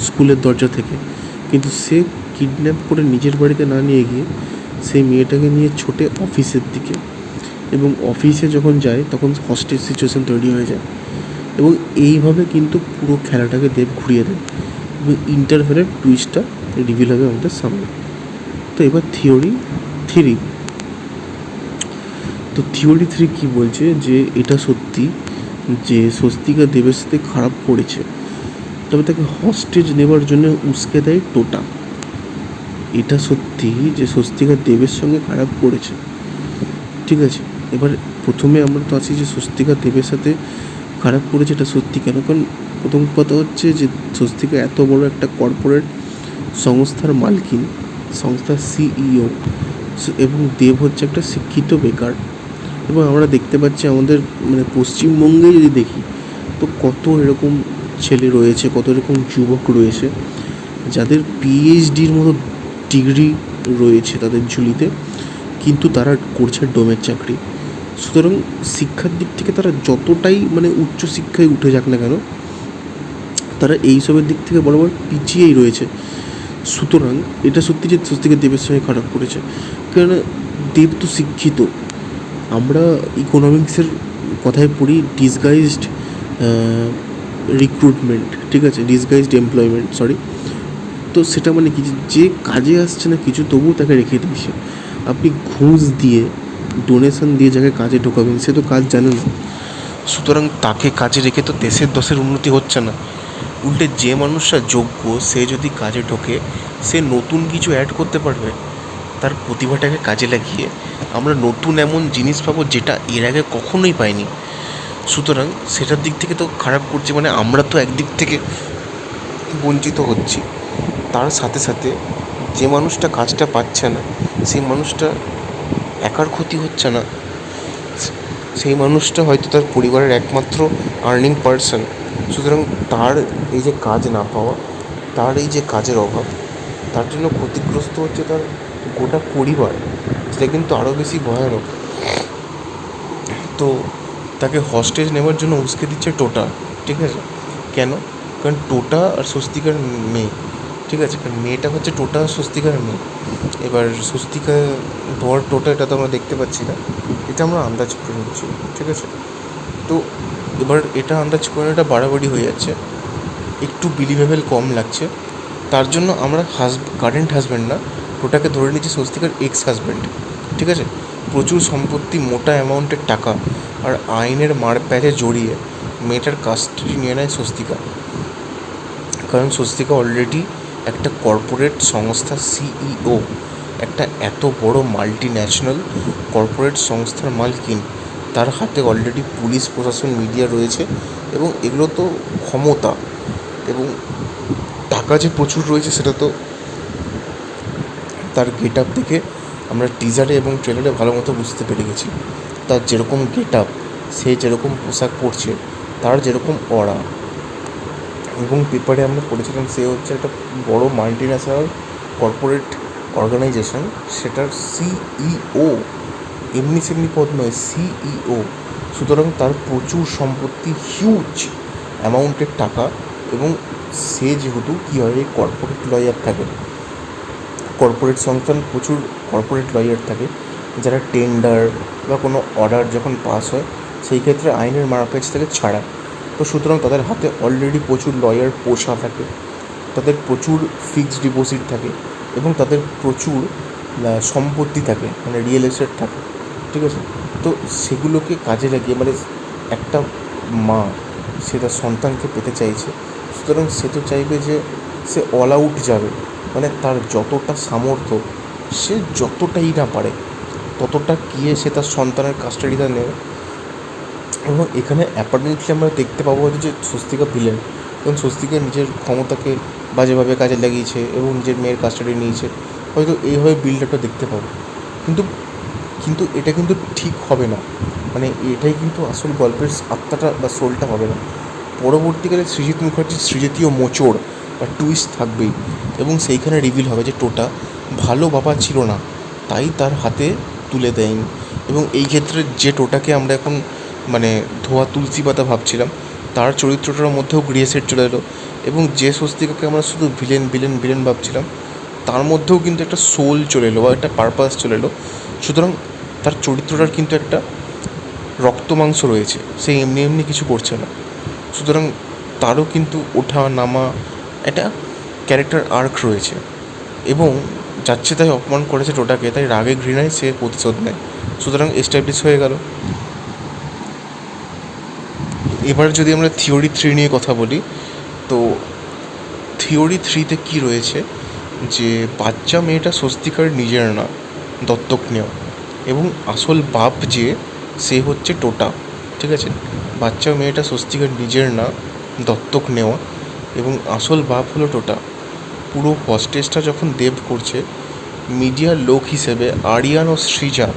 স্কুলের দরজা থেকে, কিন্তু সে কিডন্যাপ করে নিজের বাড়িতে না নিয়ে গিয়ে সেই মেয়েটাকে নিয়ে ছোটে অফিসের দিকে, এবং অফিসে যখন যায় তখন হস্টেজ সিচুয়েশন তৈরি হয়ে যায়, এবং এইভাবে কিন্তু পুরো খেলাটাকে দেব ঘুরিয়ে দেয়, এবং ইন্টারভেলের টুইস্টটা রিভিল হবে আমাদের সামনে। তো এবার থিওরি 3। তো থিওরি 3 কী বলছে, যে এটা সত্যি যে স্বস্তিকা দেবের সাথে খারাপ করেছে, তবে তাকে হস্টেজ নেবার জন্য উস্কে দেয় টোটা। এটা সত্যি যে স্বস্তিকা দেবের সঙ্গে খারাপ করেছে, ঠিক আছে। এবার প্রথমে আমরা তো আছি যে স্বস্তিকা দেবের সাথে খারাপ করেছে, এটা সত্যি কেন? কারণ প্রথম কথা হচ্ছে যে স্বস্তিকা এত বড় একটা কর্পোরেট সংস্থার মালকিন, সংস্থার সিইও, এবং দেব হচ্ছে একটা শিক্ষিত বেকার। এবং আমরা দেখতে পাচ্ছি আমাদের মানে পশ্চিমবঙ্গে যদি দেখি তো কত এরকম ছেলে রয়েছে, কত এরকম যুবক রয়েছে যাদের পিএইচডির মতো ডিগ্রি রয়েছে তাদের ঝুলিতে, কিন্তু তারা করছে ডোমের চাকরি। সুতরাং শিক্ষার দিক থেকে তারা যতটাই মানে উচ্চশিক্ষায় উঠে যাক না কেন, তারা এইসবের দিক থেকে বরাবর পিছিয়েই রয়েছে। সুতরাং এটা সত্যি যে স্বস্তিকা দেবের সঙ্গে খারাপ করেছে, কেননা দেব তো শিক্ষিত। আমরা ইকোনমিক্সের কথায় পড়ি ডিসগাইজড রিক্রুটমেন্ট, ঠিক আছে, ডিসগাইজড এমপ্লয়মেন্ট, সরি। তো সেটা মানে কি, যে কাজে আসছে না কিছু তবুও তাকে রেখে দিয়েছে। আপনি ঘুষ দিয়ে ডোনেশন দিয়ে যাকে কাজে ঢোকাবেন সে তো কাজ জানে না, সুতরাং তাকে কাজে রেখে তো দেশের উন্নতি হচ্ছে না। উল্টে যে মানুষটা যোগ্য সে যদি কাজে ঢোকে সে নতুন কিছু অ্যাড করতে পারবে, তার প্রতিভাটাকে কাজে লাগিয়ে আমরা নতুন এমন জিনিস পাবো যেটা এর আগে কখনোই পাইনি। সুতরাং সেটার দিক থেকে তো খারাপ করছে, মানে আমরা তো একদিক থেকে বঞ্চিত হচ্ছি, তার সাথে সাথে যে মানুষটা কাজটা পাচ্ছে না সেই মানুষটা একার ক্ষতি হচ্ছে না, সেই মানুষটা হয়তো তার পরিবারের একমাত্র আর্নিং পার্সন। সুতরাং তার এই যে কাজ না পাওয়া, তার এই যে কাজের অভাব, তার জন্য ক্ষতিগ্রস্ত হচ্ছে তার গোটা পরিবার, যেটা কিন্তু আরও বেশি ভয়ানক। তো তাকে হস্টেজ নেওয়ার জন্য উস্কে দিচ্ছে টোটা, ঠিক আছে। কেন? কারণ টোটা আর স্বস্তিকার মেয়ে, ঠিক আছে, কারণ মেয়েটা হচ্ছে টোটা আর স্বস্তিকার মেয়ে। এবার স্বস্তিকা ধর টোটা এটা তো আমরা দেখতে পাচ্ছি না, এটা আমরা আন্দাজ করে নিচ্ছি, ঠিক আছে। তো এবার এটা আন্দাজ করে এটা বাড়াবাড়ি হয়ে যাচ্ছে, একটু বিলিভেবল কম লাগছে। তার জন্য আমরা কারেন্ট হাজব্যান্ড না, টোটাকে ধরে নিচ্ছি স্বস্তিকার এক্স হাজব্যান্ড, ঠিক আছে। প্রচুর সম্পত্তি, মোটা অ্যামাউন্টের টাকা আর আইনের মারপ্যাচে জড়িয়ে মেয়েটার কাস্টাডি নিয়ে নেয় স্বস্তিকা। কারণ স্বস্তিকা অলরেডি একটা কর্পোরেট সংস্থার সিইও, একটা এত বড় মাল্টি ন্যাশনাল কর্পোরেট সংস্থার মালকিন, তার হাতে অলরেডি পুলিশ প্রশাসন মিডিয়া রয়েছে, এবং এগুলো তো ক্ষমতা এবং টাকা যে প্রচুর রয়েছে সেটা তো তার গেট আপ দেখে আমরা টিজারে এবং ট্রেলারে ভালো মতো বুঝতে পেরে গেছি। তার যেরকম গেট আপ, সে যেরকম পোশাক পরছে, তার যেরকম অরা, এবং পেপারে আমরা পড়েছিলাম সে হচ্ছে একটা বড় মাল্টি ন্যাশনাল কর্পোরেট অর্গানাইজেশন, সেটার সিইও, এমনি সেমনি পদ নয়, সিইও। সুতরাং তার প্রচুর সম্পত্তি, হিউজ অ্যামাউন্টের টাকা, এবং সে যেহেতু কী হয় কর্পোরেট লয়ার থাকে, কর্পোরেট সংস্থান প্রচুর কর্পোরেট লয়ার থাকে যারা টেন্ডার বা কোনো অর্ডার যখন পাস হয় সেই ক্ষেত্রে আইনের মারপ্যাচ থেকে ছাড়া। তো সুতরাং তাদের হাতে অলরেডি প্রচুর লয়ার পোষা থাকে, তাদের প্রচুর ফিক্সড ডিপোজিট থাকে, এবং তাদের প্রচুর সম্পত্তি থাকে, মানে রিয়েল এস্টেট থাকে, ঠিক আছে। তো সেগুলোকে কাজে লাগিয়ে মানে একটা মা সে তার সন্তানকে পেতে চাইছে, সুতরাং সে তো চাইবে যে সে অল আউট যাবে, মানে তার যতটা সামর্থ্য সে যতটাই না পারে ততটা গিয়ে সে তার সন্তানের কাস্টাডিটা নেবে। এবং এখানে অ্যাপারেন্টলি আমরা দেখতে পাবো হয়তো যে স্বস্তিকা ভিলেন, এবং স্বস্তিকা নিজের ক্ষমতাকে বাজেভাবে কাজে লাগিয়েছে এবং নিজের মেয়ের কাস্টাডি নিয়েছে, হয়তো এইভাবে বিল্ড আপটা দেখতে পাবো। কিন্তু এটা কিন্তু ঠিক হবে না, মানে এটাই কিন্তু আসল গল্পের আত্মাটা বা সোলটা হবে না। পরবর্তীকালে সৃজিত মুখার্জির সৃজিতীয় মোচড় বা টুইস্ট থাকবেই, এবং সেইখানে রিভিল হবে যে টোটা ভালো বাবা ছিল না, তাই তার হাতে তুলে দেয়নি। এবং এই ক্ষেত্রে যে টোটাকে আমরা এখন মানে ধোয়া তুলসী পাতা ভাবছিলাম, তার চরিত্রটার মধ্যেও গ্রিয়েসেট চলে এলো, এবং যে স্বস্তিকাকে আমরা শুধু ভিলেন ভিলেন ভিলেন ভাবছিলাম তার মধ্যেও কিন্তু একটা সোল চলে এলো বা একটা পারপাস চলে এলো। সুতরাং তার চরিত্রটার কিন্তু একটা রক্ত মাংস রয়েছে, সে এমনি এমনি কিছু করছে না। সুতরাং তারও কিন্তু ওঠা নামা একটা ক্যারেক্টার আর্ক রয়েছে, এবং যাচ্ছে তাই অপমান করেছে টোটাকে, তাই রাগে ঘৃণায় সে প্রতিশোধ নেয়। সুতরাং এস্টাবলিশ হয়ে গেল। এবার যদি আমরা থিওরি 3 নিয়ে কথা বলি, তো থিওরি 3তে কী রয়েছে যে বাচ্চা মেয়েটা স্বস্তিকার নিজের না, দত্তক নেওয়া, এবং আসল বাপ যে সে হচ্ছে টোটা। ঠিক আছে, বাচ্চা মেয়েটা স্বস্তিকার নিজের না, দত্তক নেওয়া, এবং আসল বাপ হলো টোটা। পুরো হস্টেজটা যখন দেব করছে, মিডিয়ার লোক হিসেবে আরিয়ান ও সৃজা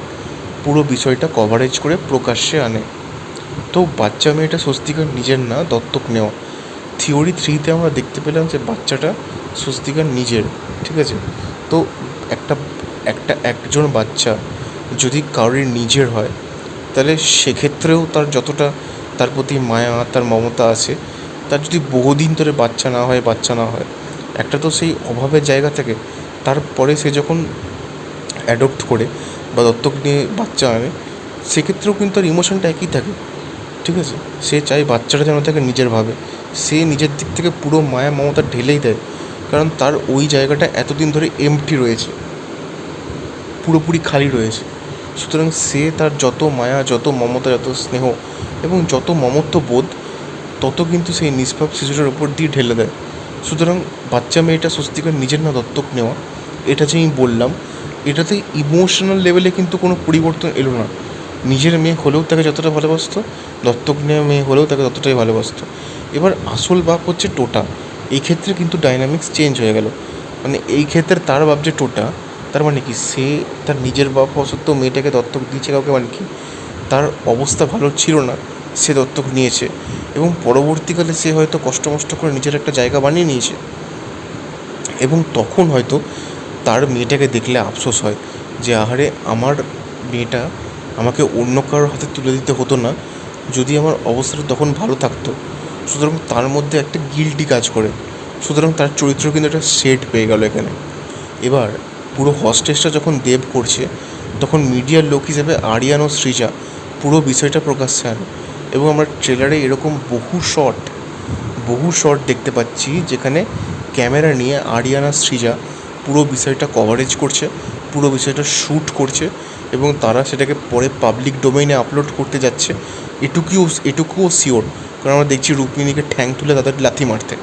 পুরো বিষয়টা কভারেজ করে প্রকাশ্যে আনে। তো বাচ্চা মেয়েটা স্বস্তিকার নিজের না, দত্তক নেওয়া। থিওরি 3তে আমরা দেখতে পেলাম যে বাচ্চাটা স্বস্তিকার নিজের। ঠিক আছে, তো একজন বাচ্চা যদি কারোর নিজের হয়, তাহলে সেক্ষেত্রেও তার যতটা তার প্রতি মায়া, তার মমতা আছে, তার যদি বহুদিন ধরে বাচ্চা না হয়, একটা তো সেই অভাবের জায়গা থেকে তারপরে সে যখন অ্যাডপ্ট করে বা দত্তক নিয়ে বাচ্চা আনে, সেক্ষেত্রেও কিন্তু তার ইমোশনটা একই থাকে। ঠিক আছে, সে চাই বাচ্চাটা যেন তাকে নিজের ভাবে, সে নিজের দিক থেকে পুরো মায়া মমতা ঢেলেই দেয়, কারণ তার ওই জায়গাটা এতদিন ধরে এমটি রয়েছে, পুরোপুরি খালি রয়েছে। সুতরাং সে তার যত মায়া, যত মমতা, যত স্নেহ এবং যত মমত্ব বোধ, তত কিন্তু সেই নিষ্পাপ শিশুটার উপর দিয়ে ঢেলে দেয়। সুতরাং বাচ্চা মেয়েটা স্বস্তিকার নিজের না, দত্তক নেওয়া, এটা যে আমি বললাম, এটাতে ইমোশনাল লেভেলে কিন্তু কোনো পরিবর্তন এলো না। নিজের মেয়ে হলেও তাকে যতটা ভালোবাসতো, দত্তক নেওয়া মেয়ে হলেও তাকে ততটাই ভালোবাসতো। এবার আসল বাপ হচ্ছে টোটা। এই ক্ষেত্রে কিন্তু ডাইনামিক্স চেঞ্জ হয়ে গেল। মানে এই ক্ষেত্রে তার বাপ যে টোটা, তার মানে কি সে তার নিজের বাপ হওয়া সত্ত্বেও মেয়েটাকে দত্তক দিয়েছে কাউকে, মানে কি তার অবস্থা ভালো ছিল না, সে দত্তক নিয়েছে, এবং পরবর্তীকালে সে হয়তো কষ্ট মষ্ট করে নিজের একটা জায়গা বানিয়ে নিয়েছে, এবং তখন হয়তো তার মেয়েটাকে দেখলে আফসোস হয় যে আহারে, আমার মেয়েটা আমাকে অন্য কারোর হাতে তুলে দিতে হতো না যদি আমার অবস্থাটা তখন ভালো থাকতো। সুতরাং তার মধ্যে একটা গিল্টি কাজ করে। সুতরাং তার চরিত্র কিন্তু একটা শেড পেয়ে গেল এখানে। এবার পুরো হস্টেজটা যখন দেব করছে, তখন মিডিয়ার লোক হিসেবে আরিয়ান ও সৃজা পুরো বিষয়টা প্রকাশ্যে আনে, এবং আমরা ট্রেলারে এরকম বহু শট দেখতে পাচ্ছি যেখানে ক্যামেরা নিয়ে আরিয়ান আর সৃজা পুরো বিষয়টা কভারেজ করছে, পুরো বিষয়টা শ্যুট করছে, এবং তারা সেটাকে পরে পাবলিক ডোমেইনে আপলোড করতে যাচ্ছে। এটুকুও শিওর, কারণ আমরা দেখছি রুক্মিণীকে ঠ্যাং তুলে তাদের লাথি মারতে।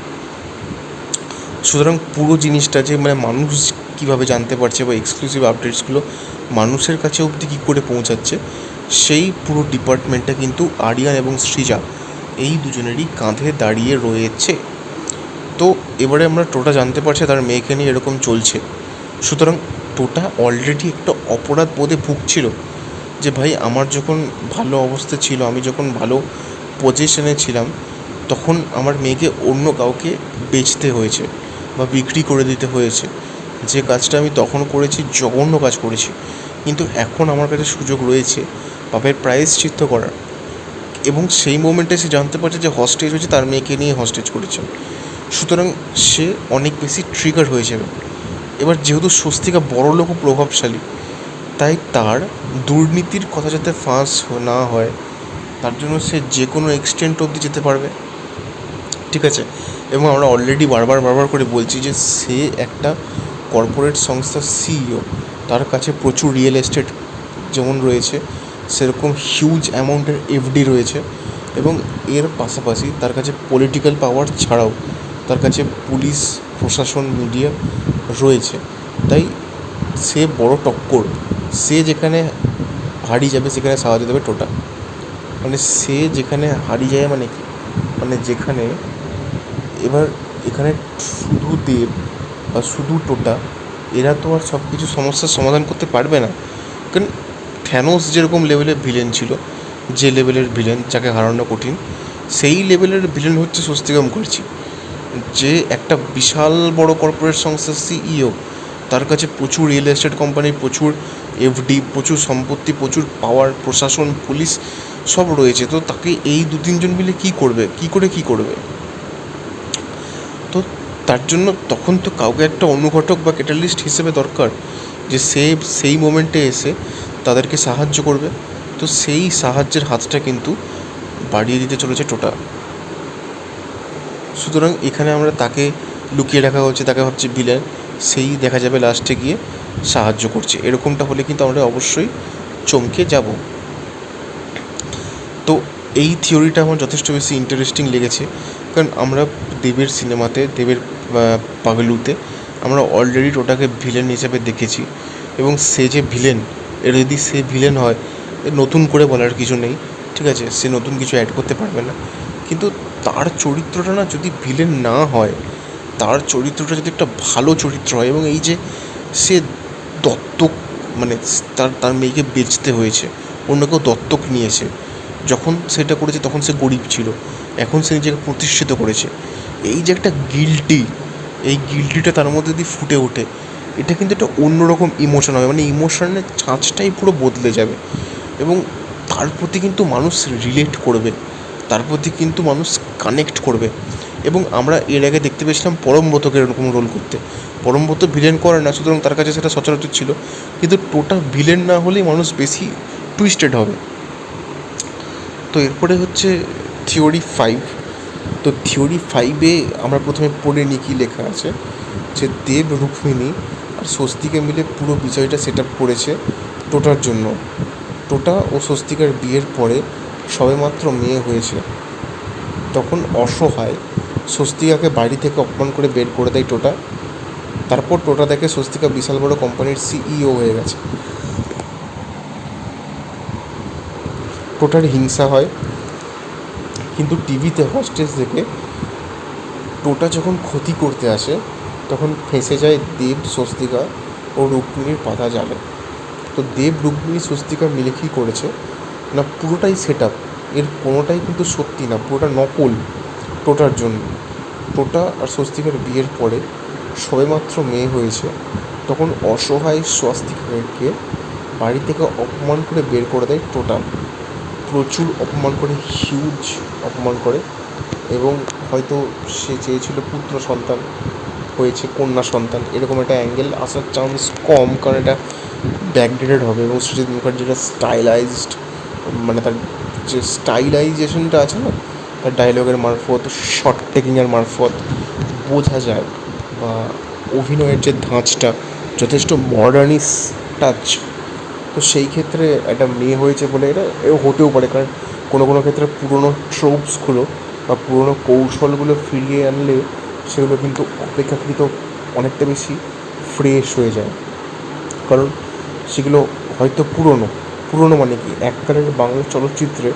সুতরাং পুরো জিনিসটা যে মানে মানুষ কীভাবে জানতে পারছে বা এক্সক্লুসিভ আপডেটসগুলো মানুষের কাছে অবধি কী করে পৌঁছাচ্ছে, সেই পুরো ডিপার্টমেন্টটা কিন্তু আরিয়ান এবং সৃজা এই দুজনেরই কাঁধে দাঁড়িয়ে রয়েছে। তো এবারে আমরা টোটা জানতে পারছি তার মেয়েকে নিয়ে এরকম চলছে। সুতরাং টোটা অলরেডি একটা অপরাধ বোধে ভুগছিল যে ভাই, আমার যখন ভালো অবস্থা ছিল, আমি যখন ভালো পজিশনে ছিলাম, তখন আমার মেয়েকে অন্য কাউকে বেচতে হয়েছে বা বিক্রি করে দিতে হয়েছে। যে কাজটা আমি তখন করেছি, জঘন্য কাজ করেছি, কিন্তু এখন আমার কাছে সুযোগ রয়েছে পাপের প্রায়শ্চিত্ত করার। এবং সেই মোমেন্টে সে জানতে পারছে যে হস্টেজ হয়েছে, তার মেয়েকে নিয়ে হস্টেজ করেছে। সুতরাং সে অনেক বেশি ট্রিগার হয়ে যাবে। এবার যেহেতু স্বস্তিকা বড় লোক ও প্রভাবশালী, তাই তার দুর্নীতির কথা যাতে ফাঁস না হয়, তার জন্য সে যে কোনো এক্সটেন্ট অবধি যেতে পারবে। ঠিক আছে, এবং আমরা অলরেডি বারবার করে বলছি যে সে একটা কর্পোরেট সংস্থার সিইও, তার কাছে প্রচুর রিয়েল এস্টেট যেমন রয়েছে, সেরকম হিউজ অ্যামাউন্টের এফডি রয়েছে, এবং এর পাশাপাশি তার কাছে পলিটিক্যাল পাওয়ার ছাড়াও তার কাছে পুলিশ, প্রশাসন, মিডিয়া রয়েছে। তাই সে বড় টক্কর। সে যেখানে হারিয়ে যাবে সেখানে সাহায্য দেবে টোটা। মানে সে যেখানে হারিয়ে যায় মানে কি, মানে যেখানে এবার এখানে শুধু দেব বা শুধু টোটা এরা তো আর সব কিছু সমস্যার সমাধান করতে পারবে না। কারণ থ্যানোস যেরকম লেভেলের ভিলেন ছিল, যে লেভেলের ভিলেন যাকে হারানো কঠিন, সেই লেভেলের ভিলেন হচ্ছে স্বস্তিকা মুখার্জি, যে একটা বিশাল বড় কর্পোরেট সংস্থার সিইও, তার কাছে প্রচুর রিয়েল এস্টেট কোম্পানি, প্রচুর এফডি, প্রচুর সম্পত্তি, প্রচুর পাওয়ার, প্রশাসন, পুলিশ সব রয়েছে। তো তাকে এই 2-3 জন মিলে কী করবে, কী করবে? তো তার জন্য তখন তো কাউকে একটা অনুঘটক বা ক্যাটালিস্ট হিসেবে দরকার, যে সে সেই মোমেন্টে এসে তাদেরকে সাহায্য করবে। তো সেই সাহায্যের হাতটা কিন্তু বাড়িয়ে দিতে চলেছে টোটা। সুতরাং এখানে আমরা তাকে লুকিয়ে রাখা হচ্ছে, তাকে ভাবছি ভিলেন, সেই দেখা যাবে লাস্টে গিয়ে সাহায্য করছে। এরকমটা হলে কিন্তু আমরা অবশ্যই চমকে যাব। তো এই থিওরিটা আমার যথেষ্ট বেশি ইন্টারেস্টিং লেগেছে, কারণ আমরা দেবের সিনেমাতে, দেবের পাগলুতে আমরা অলরেডি টোটাকে ভিলেন হিসেবে দেখেছি, এবং সে যে ভিলেন, এর যদি সে ভিলেন হয়, এর নতুন করে বলার কিছু নেই, ঠিক আছে, সে নতুন কিছু অ্যাড করতে পারবে না। কিন্তু তার চরিত্রটা না যদি ভিলেন না হয়, তার চরিত্রটা যদি একটা ভালো চরিত্র হয়, এবং এই যে সে দত্তক, মানে তার মেয়েকে বেচতে হয়েছে, অন্য কেউ দত্তক নিয়েছে, যখন সেটা করেছে তখন সে গরিব ছিল, এখন সে নিজেকে প্রতিষ্ঠিত করেছে, এই যে একটা গিল্টি, এই গিল্টিটা তার মধ্যে যদি ফুটে ওঠে, এটা কিন্তু একটা অন্যরকম ইমোশন হবে, মানে ইমোশনের ছাঁচটাই পুরো বদলে যাবে, এবং তার প্রতি কিন্তু মানুষ রিলেট করবে, তার প্রতি কিন্তু মানুষ কানেক্ট করবে। এবং আমরা এর আগে দেখতে পেয়েছিলাম পরমব্রতকে এরকম রোল করতে। পরমব্রত ভিলেন করে না, সুতরাং তার কাছে সেটা সচরাচর ছিল, কিন্তু টোটাল ভিলেন না হলেই মানুষ বেশি টুইস্টেড হবে। তো এরপরে হচ্ছে থিওরি 5। তো থিওরি 5-এ আমরা প্রথমে পড়ে নিই কী লেখা আছে, যে দেব, রুক্মিণী আর স্বস্তিকা মিলে পুরো বিষয়টা সেট আপ করেছে টোটার জন্য। টোটা ও স্বস্তিকার বিয়ের পরে সবেমাত্র মেয়ে হয়েছে, তখন অসহায় স্বস্তিকাকে বাড়ি থেকে অপমান করে বের করে দেয় টোটা। তারপর টোটা দেখে স্বস্তিকা বিশাল বড় কোম্পানির সিইও হয়ে গেছে। টোটার হিংসা হয়, কিন্তু টিভিতে হস্টেজ দেখে টোটা যখন ক্ষতি করতে আসে, তখন ফেঁসে যায় দেব, স্বস্তিকা ও রুক্মিণীর পাতা জালে। তো দেব, রুক্মিণী, স্বস্তিকা মিলে কী করেছে না, পুরোটাই সেট আপ, এর কোনোটাই কিন্তু সত্যি না, পুরোটা নকল টোটার জন্য। টোটা আর স্বস্তিকার বিয়ের পরে সবেমাত্র মেয়ে হয়েছে, তখন অসহায় স্বস্তিকাকে বাড়ি থেকে অপমান করে বের করে দেয় টোটা। প্রচুর অপমান করে, হিউজ অপমান করে, এবং হয়তো সে চেয়েছিল পুত্র সন্তান, হয়েছে কন্যা সন্তান, এরকম একটা অ্যাঙ্গেল আসার চান্স কম, কারণ এটা ব্যাকডেটেড হবে। এবং সুজিত মুখার্জির স্টাইলাইজড, মানে তার যে স্টাইলাইজেশনটা আছে না, তার ডায়লগের মারফত, শর্ট টেকিংয়ের মারফত বোঝা যায়, বা অভিনয়ের যে ধাঁচটা যথেষ্ট মডার্নিস টাচ। তো সেই ক্ষেত্রে একটা মেয়ে হয়েছে বলে এটা হতেও পারে, কারণ কোনো ক্ষেত্রে পুরনো ট্রোপসগুলো বা পুরনো কৌশলগুলো ফিরিয়ে আনলে সেগুলো কিন্তু অপেক্ষাকৃত অনেকটা বেশি ফ্রেশ হয়ে যায়, কারণ সেগুলো হয়তো পুরনো মানে কি, এককালের বাংলা চলচ্চিত্রে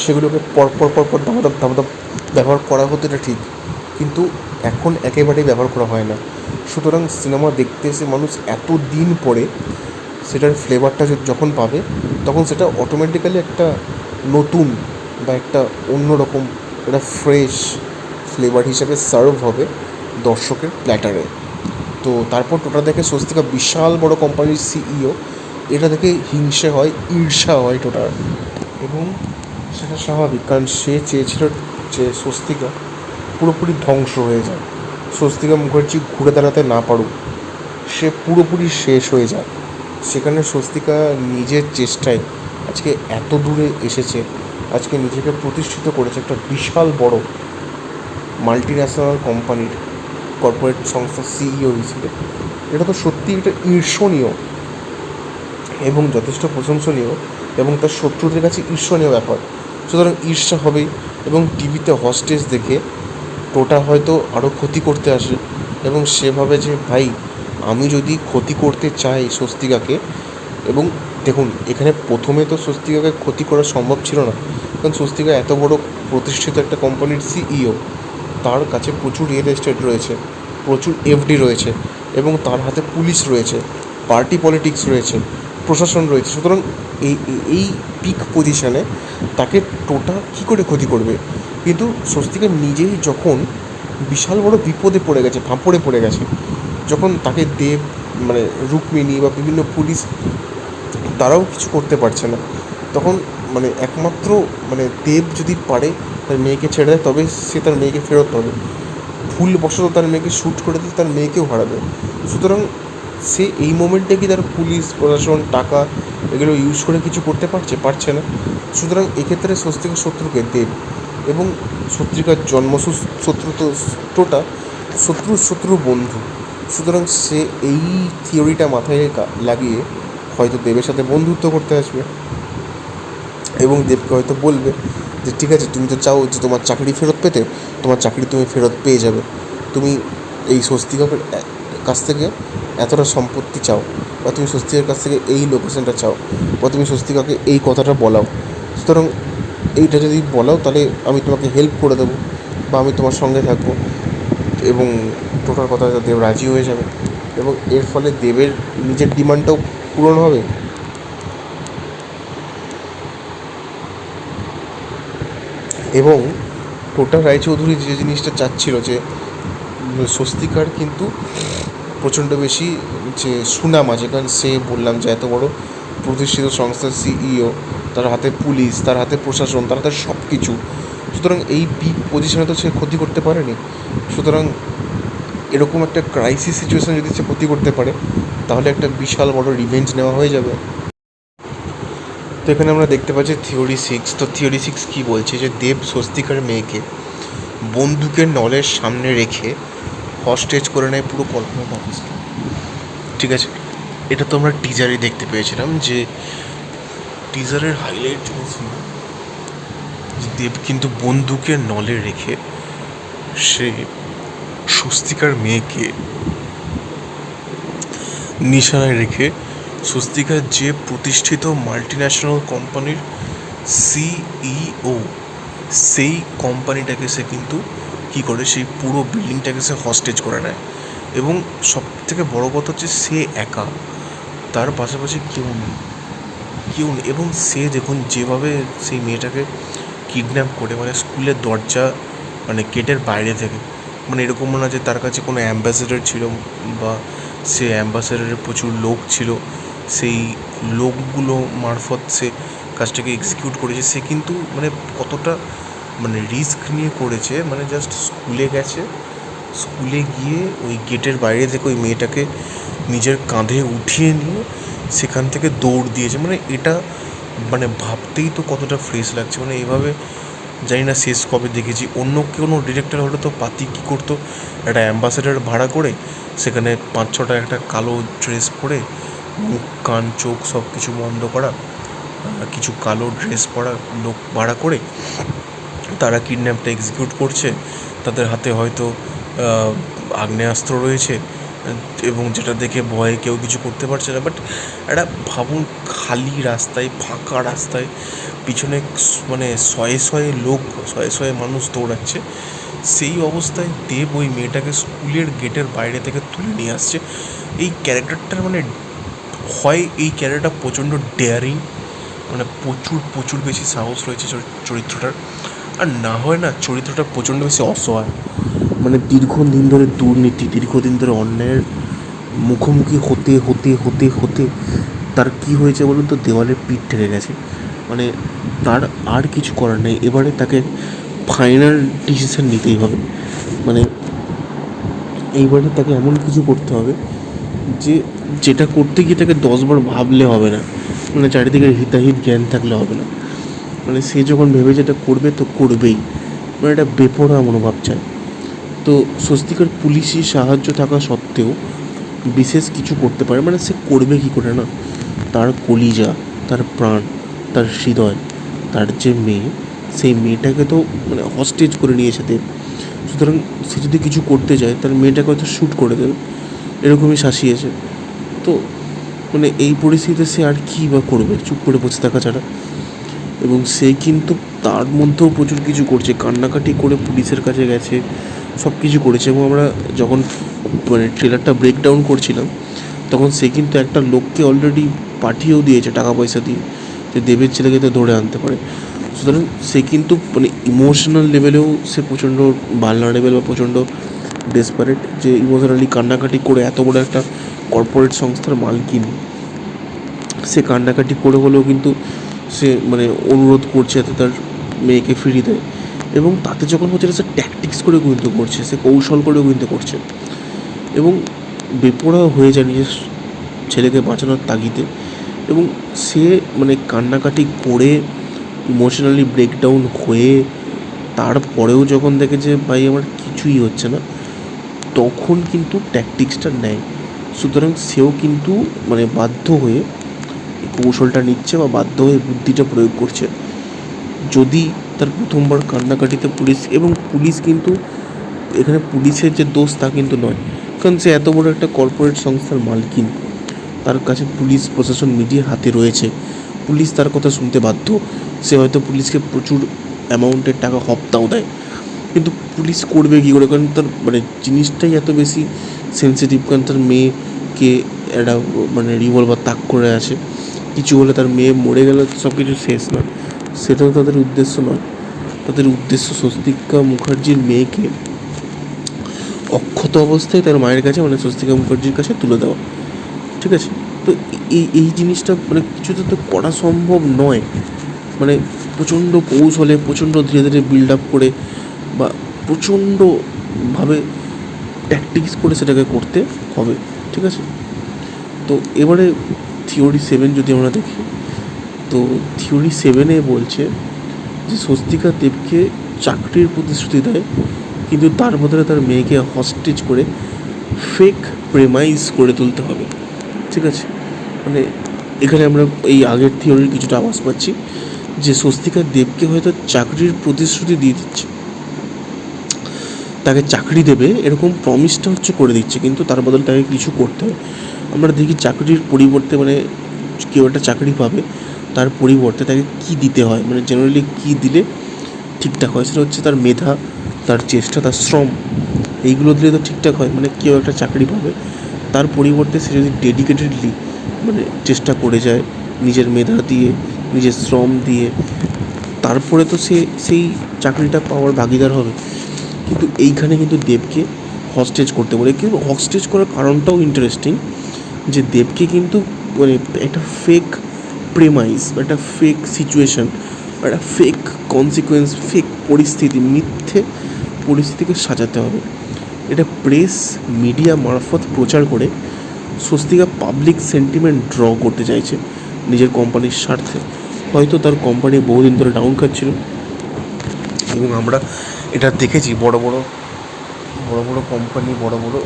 সেগুলোকে পরপর দামাদাম ব্যবহার করা হতো, এটা ঠিক, কিন্তু এখন একেবারেই ব্যবহার করা হয় না। সুতরাং সিনেমা দেখতে এসে মানুষ এত দিন পরে সেটার ফ্লেভারটা যখন পাবে, তখন সেটা অটোমেটিক্যালি একটা নতুন বা একটা অন্যরকম, একটা ফ্রেশ ফ্লেভার হিসেবে সার্ভ হবে দর্শকের প্ল্যাটারে। তো তারপর টোটা দেখে স্বস্তিকা বিশাল বড় কোম্পানির সিইও, এটা দেখে হিংসে হয়, ঈর্ষা হয় টোটার, এবং সেটা স্বাভাবিক, কারণ সে চেয়েছিল যে স্বস্তিকা পুরোপুরি ধ্বংস হয়ে যায়, স্বস্তিকা মুখার্জি ঘুরে দাঁড়াতে না পারুক, সে পুরোপুরি শেষ হয়ে যায়। সেখানে স্বস্তিকা নিজের চেষ্টায় আজকে এত দূরে এসেছে, আজকে নিজেকে প্রতিষ্ঠিত করেছে একটা বিশাল বড় মাল্টি ন্যাশনাল কোম্পানির কর্পোরেট সংস্থার সিইও হিসেবে। এটা তো সত্যি এটা ঈর্ষণীয় এবং যথেষ্ট প্রশংসনীয়, এবং তার শত্রুদের কাছে ঈর্ষণীয় ব্যাপার। সুতরাং ঈর্ষা হবেই, এবং টিভিতে হস্টেজ দেখে টোটা হয়তো আরও ক্ষতি করতে আসে, এবং সেভাবে যে ভাই আমি যদি ক্ষতি করতে চাই স্বস্তিকাকে, এবং দেখুন এখানে প্রথমে তো স্বস্তিকাকে ক্ষতি করা সম্ভব ছিল না, কারণ স্বস্তিকা এত বড় প্রতিষ্ঠিত একটা কোম্পানির সিইও, তার কাছে প্রচুর রিয়েল এস্টেট রয়েছে, প্রচুর এফডি রয়েছে, এবং তার হাতে পুলিশ রয়েছে, পার্টি পলিটিক্স রয়েছে, প্রশাসন রয়েছে। সুতরাং এই পিক পজিশানে তাকে টোটা কী করে ক্ষতি করবে? কিন্তু স্বস্তিকা নিজেই যখন বিশাল বড় বিপদে পড়ে গেছে, ফাঁপড়ে পড়ে গেছে, যখন তাকে দেব, মানে রুক্মিণী বা বিভিন্ন পুলিশ তারাও কিছু করতে পারছে না। তখন মানে একমাত্র মানে দেব যদি পারে তার মেয়েকে ছেড়ে দেয়, তবে সে তার মেয়েকে ফেরত পাবে। ভুলবশত তার মেয়েকে শ্যুট করে দিলে তার মেয়েকেও হারাবে। সুতরাং সে এই মোমেন্টে কি তার পুলিশ প্রশাসন টাকা এগুলো ইউজ করে কিছু করতে পারছে না। সুতরাং এক্ষেত্রে স্বস্তিকার শত্রুকে দেব, এবং শত্রুকার শত্রুটা শত্রুর বন্ধু। সুতরাং সে এই থিওরিটা মাথায় লাগিয়ে হয়তো দেবের সাথে বন্ধুত্ব করতে আসবে এবং দেবকে হয়তো বলবে যে ঠিক আছে, তুমি তো চাও যে তোমার চাকরি ফেরত পেতে, তোমার চাকরি তুমি ফেরত পেয়ে যাবে। তুমি এই স্বস্তিকার কাছ থেকে এতটা সম্পত্তি চাও, বা তুমি স্বস্তিকার কাছ থেকে এই লোকেশনটা চাও, বা তুমি স্বস্তিকাকে এই কথাটা বলাও। সুতরাং এইটা যদি বলাও তাহলে আমি তোমাকে হেল্প করে দেবো, বা আমি তোমার সঙ্গে থাকবো। এবং টোটাল কথা দেব রাজি হয়ে যাবে, এবং এর ফলে দেবের নিজের ডিমান্ডটাও পূরণ হবে। এবং টোটাল রায়চৌধুরী যে জিনিসটা চাচ্ছিল যে স্বস্তিকার কিন্তু প্রচণ্ড বেশি যে সুনাম আছে, কারণ সে বললাম যে এত বড় প্রতিষ্ঠিত সংস্থার সিইও, তার হাতে পুলিশ, তার হাতে প্রশাসন, তার হাতে সব কিছু। সুতরাং এই পিক পজিশনে তো সে ক্ষতি করতে পারেনি। সুতরাং এরকম একটা ক্রাইসিস সিচুয়েশন যদি সে ক্ষতি করতে পারে, তাহলে একটা বিশাল বড় রিভেঞ্জ নেওয়া হয়ে যাবে। তো এখানে আমরা দেখতে পাচ্ছি থিওরি 6। তো থিওরি 6 কী বলছে, যে দেব স্বস্তিকার মেয়েকে বন্দুকের নলের সামনে রেখে হস্টেজ করে নেয় পুরো কল্পনার অফিসকে। ঠিক আছে, এটা তো আমরা টিজারে দেখতে পেয়েছিলাম, যে টিজারের হাইলাইট ছিল যে দেব কিন্তু বন্দুকের নলে রেখে সে স্বস্তিকার মেয়েকে নিশানায় রেখে স্বস্তিকার যে প্রতিষ্ঠিত মাল্টিন্যাশনাল কোম্পানির সিইও, সেই কোম্পানিটাকে সে কিন্তু কী করে, সেই পুরো বিল্ডিংটাকে সে হস্টেজ করে নেয়। এবং সবথেকে বড় কথা হচ্ছে সে একা, তার পাশাপাশি কেউ নেই। এবং সে দেখুন যেভাবে সেই মেয়েটাকে কিডন্যাপ করে, মানে স্কুলের দরজা, মানে গেটের বাইরে থেকে, মানে এরকম না যে তার কাছে কোনো অ্যাম্বাসেডর ছিল বা সে অ্যাম্বাসেডরের প্রচুর লোক ছিল, সেই লোকগুলো মারফত সে কাজটাকে এক্সিকিউট করেছে। সে কিন্তু মানে কতটা মানে রিস্ক নিয়ে করেছে, মানে জাস্ট স্কুলে গেছে, স্কুলে গিয়ে ওই গেটের বাইরে থেকে ওই মেয়েটাকে নিজের কাঁধে উঠিয়ে নিয়ে সেখান থেকে দৌড় দিয়েছে। মানে এটা মানে ভাবতেই তো কতটা ফ্রেশ লাগছে। মানে এভাবে জানি না শেষ কবে দেখেছি। অন্য কোনো ডিরেক্টর হলে তো পাতি কী করতো, একটা অ্যাম্বাসেডর ভাড়া করে সেখানে 5-6টা একটা কালো ড্রেস পরে, মুখ কান চোখ সব কিছু বন্ধ করা, কিছু কালো ড্রেস পরা লোক ভাড়া করে তারা কিডন্যাপটা এক্সিকিউট করছে। তাদের হাতে হয়তো আগ্নেয়াস্ত্র রয়েছে, এবং যেটা দেখে ভয়ে কেউ কিছু করতে পারছে না। বাট একটা ভাবুন, খালি রাস্তায়, ফাঁকা রাস্তায় পিছনে মানে শয়ে লোক, শয়ে মানুষ দৌড়াচ্ছে। সেই অবস্থায় দেব ওই মেয়েটাকে স্কুলের গেটের বাইরে থেকে তুলে নিয়ে আসছে। এই ক্যারেক্টারটার মানে হয় এই ক্যারেক্টারটা প্রচণ্ড ডেয়ারিং, মানে প্রচুর বেশি সাহস রয়েছে চরিত্রটার, আর না হয় না চরিত্রটা প্রচণ্ড বেশি অসহায়। মানে দীর্ঘদিন ধরে দুর্নীতি, দীর্ঘদিন ধরে অন্যায়ের মুখোমুখি হতে হতে হতে হতে তার কী হয়েছে বলুন তো, দেওয়ালে পিঠ ঠেকে গেছে। মানে তার আর কিছু করার নেই, এবারে তাকে ফাইনাল ডিসিশন নিতেই হবে। মানে এইবারে তাকে এমন কিছু করতে হবে যে যেটা করতে গিয়ে তাকে 10বার ভাবলে হবে না, মানে চারিদিকে হিতাহিত জ্ঞান থাকলে হবে না। মানে সে যখন ভেবে যেটা করবে তো করবেই, মানে একটা বেপরোয়া মনোভাব চায়। তো স্বস্তিকার পুলিশি সাহায্য থাকা সত্ত্বেও বিশেষ কিছু করতে পারে, মানে সে করবে কী করে না, তার কলিজা, তার প্রাণ, তার হৃদয়, তার যে মেয়ে, সেই মেয়েটাকে তো মানে হস্টেজ করে নিয়েছে দেব। সুতরাং সে যদি কিছু করতে যায় তার মেয়েটাকে হয়তো শ্যুট করে দেবে, এরকমই শাসিয়েছে। তো মানে এই পরিস্থিতিতে সে আর কী বা করবে, চুপ করে বসে থাকা ছাড়া। এবং সে কিন্তু তার মধ্যেও প্রচুর কিছু করছে, কান্নাকাটি করে পুলিশের কাছে গেছে, সব কিছু করেছে। এবং আমরা যখন মানে ট্রেলারটা ব্রেকডাউন করছিলাম, তখন সে কিন্তু একটা লোককে অলরেডি পাঠিয়েও দিয়েছে টাকা পয়সা দিয়ে, যে দেবের ছেলেকে তো ধরে আনতে পারে। সুতরাং সে কিন্তু মানে ইমোশনাল লেভেলেও সে প্রচণ্ড ভালনারেবল বা প্রচণ্ড ডেসপারেট, যে ইমোশনালি কান্নাকাটি করে এত বড় একটা কর্পোরেট সংস্থার মালকিন, সে কান্নাকাটি করে হলেও কিন্তু সে মানে অনুরোধ করছে যাতে তার মেয়েকে ফিরিয়ে দেয়, এবং তাতে যখন হচ্ছে সে ট্যাকটিক্স করে কিন্তু করছে, সে কৌশল করেও কিন্তু করছে, এবং বেপরোয়া হয়ে যায় নিজের ছেলেকে বাঁচানোর তাগিদে। এবং সে মানে কান্নাকাটি করে ইমোশনালি ব্রেকডাউন হয়ে তারপরেও যখন দেখে যে ভাই আমার কিছুই হচ্ছে না, তখন কিন্তু ট্যাকটিক্সটা নেয়। সুতরাং সেও কিন্তু মানে বাধ্য হয়ে এই কৌশলটা নিচ্ছে বা বাধ্য হয়ে বুদ্ধিটা প্রয়োগ করছে। যদি তার প্রথমবার কান্নাকাটিতে পুলিশ কিন্তু এখানে পুলিশের যে দোষ তা কিন্তু নয়, কারণ সে এত বড় একটা কর্পোরেট সংস্থার মালকিন, তার কাছে পুলিশ প্রশাসন মিডিয়ার হাতে রয়েছে, পুলিশ তার কথা শুনতে বাধ্য। সে হয়তো পুলিশকে প্রচুর অ্যামাউন্টের টাকা হপ্তাও দেয়, কিন্তু পুলিশ করবে কী করে? কারণ তার মানে জিনিসটাই এত বেশি সেন্সিটিভ, কারণ তার মেয়েকে একটা মানে রিভলভার তাক করে আছে, কিছু হলে তার মেয়ে মরে গেলে সব কিছু শেষ না, সেটাও তাদের উদ্দেশ্য নয়। তাদের উদ্দেশ্য স্বস্তিকা মুখার্জির মেয়েকে অক্ষত অবস্থায় তার মায়ের কাছে মানে স্বস্তিকা মুখার্জির কাছে তুলে দেওয়া, ঠিক আছে? তো এই জিনিসটা মানে কিছুতে তো করা সম্ভব নয়, মানে প্রচণ্ড কৌশলে প্রচণ্ড ধীরে ধীরে বিল্ড আপ করে বা প্রচণ্ডভাবে ট্যাকটিক্স করে সেটাকে করতে হবে, ঠিক আছে? তো এবারে থিওরি 7 যদি আমরা দেখি, তো থিওরি 7-এ বলছে যে স্বস্তিকা দেবকে চাকরির প্রতিশ্রুতি দেয়, কিন্তু তার বদলে তার মেয়েকে হস্টেজ করে ফেক প্রেমাইজ করে তুলতে হবে, ঠিক আছে? মানে এখানে আমরা এই আগের থিওরির কিছুটা আভাস পাচ্ছি যে স্বস্তিকা দেবকে হয়তো চাকরির প্রতিশ্রুতি দিয়ে দিচ্ছে, তাকে চাকরি দেবে এরকম প্রমিসটা হচ্ছে করে দিচ্ছে, কিন্তু তার বদলে তাকে কিছু করতে হবে। আমরা দেখি চাকরির পরিবর্তে মানে কেউ একটা চাকরি পাবে, তার পরিবর্তে তাকে কী দিতে হয়, মানে জেনারেলি কী দিলে ঠিকঠাক হয়, সেটা হচ্ছে তার মেধা, তার চেষ্টা, তার শ্রম, এইগুলো দিলে তো ঠিকঠাক হয়। মানে কেউ একটা চাকরি পাবে, তার পরিবর্তে সে যদি ডেডিকেটেডলি মানে চেষ্টা করে যায় নিজের মেধা দিয়ে, নিজের শ্রম দিয়ে, তারপরে তো সে সেই চাকরিটা পাওয়ার ভাগিদার হবে। কিন্তু এইখানে কিন্তু দেবকে হস্টেজ করতে বলে, কিন্তু হস্টেজ করার কারণটাও ইন্টারেস্টিং, যে দেবকে কিন্তু মানে একটা ফেক প্রেমাইজ, একটা ফেক সিচুয়েশান, একটা ফেক কনসিকুয়েন্স, ফেক পরিস্থিতি, মিথ্যে পরিস্থিতিকে সাজাতে হবে। এটা প্রেস মিডিয়া মারফত প্রচার করে স্বস্তিকা পাবলিক সেন্টিমেন্ট ড্র করতে চাইছে নিজের কোম্পানির স্বার্থে। হয়তো তার কোম্পানি বহুদিন ধরে ডাউন খাচ্ছিল, এবং আমরা এটা দেখেছি বড় বড় কোম্পানি, বড় বড়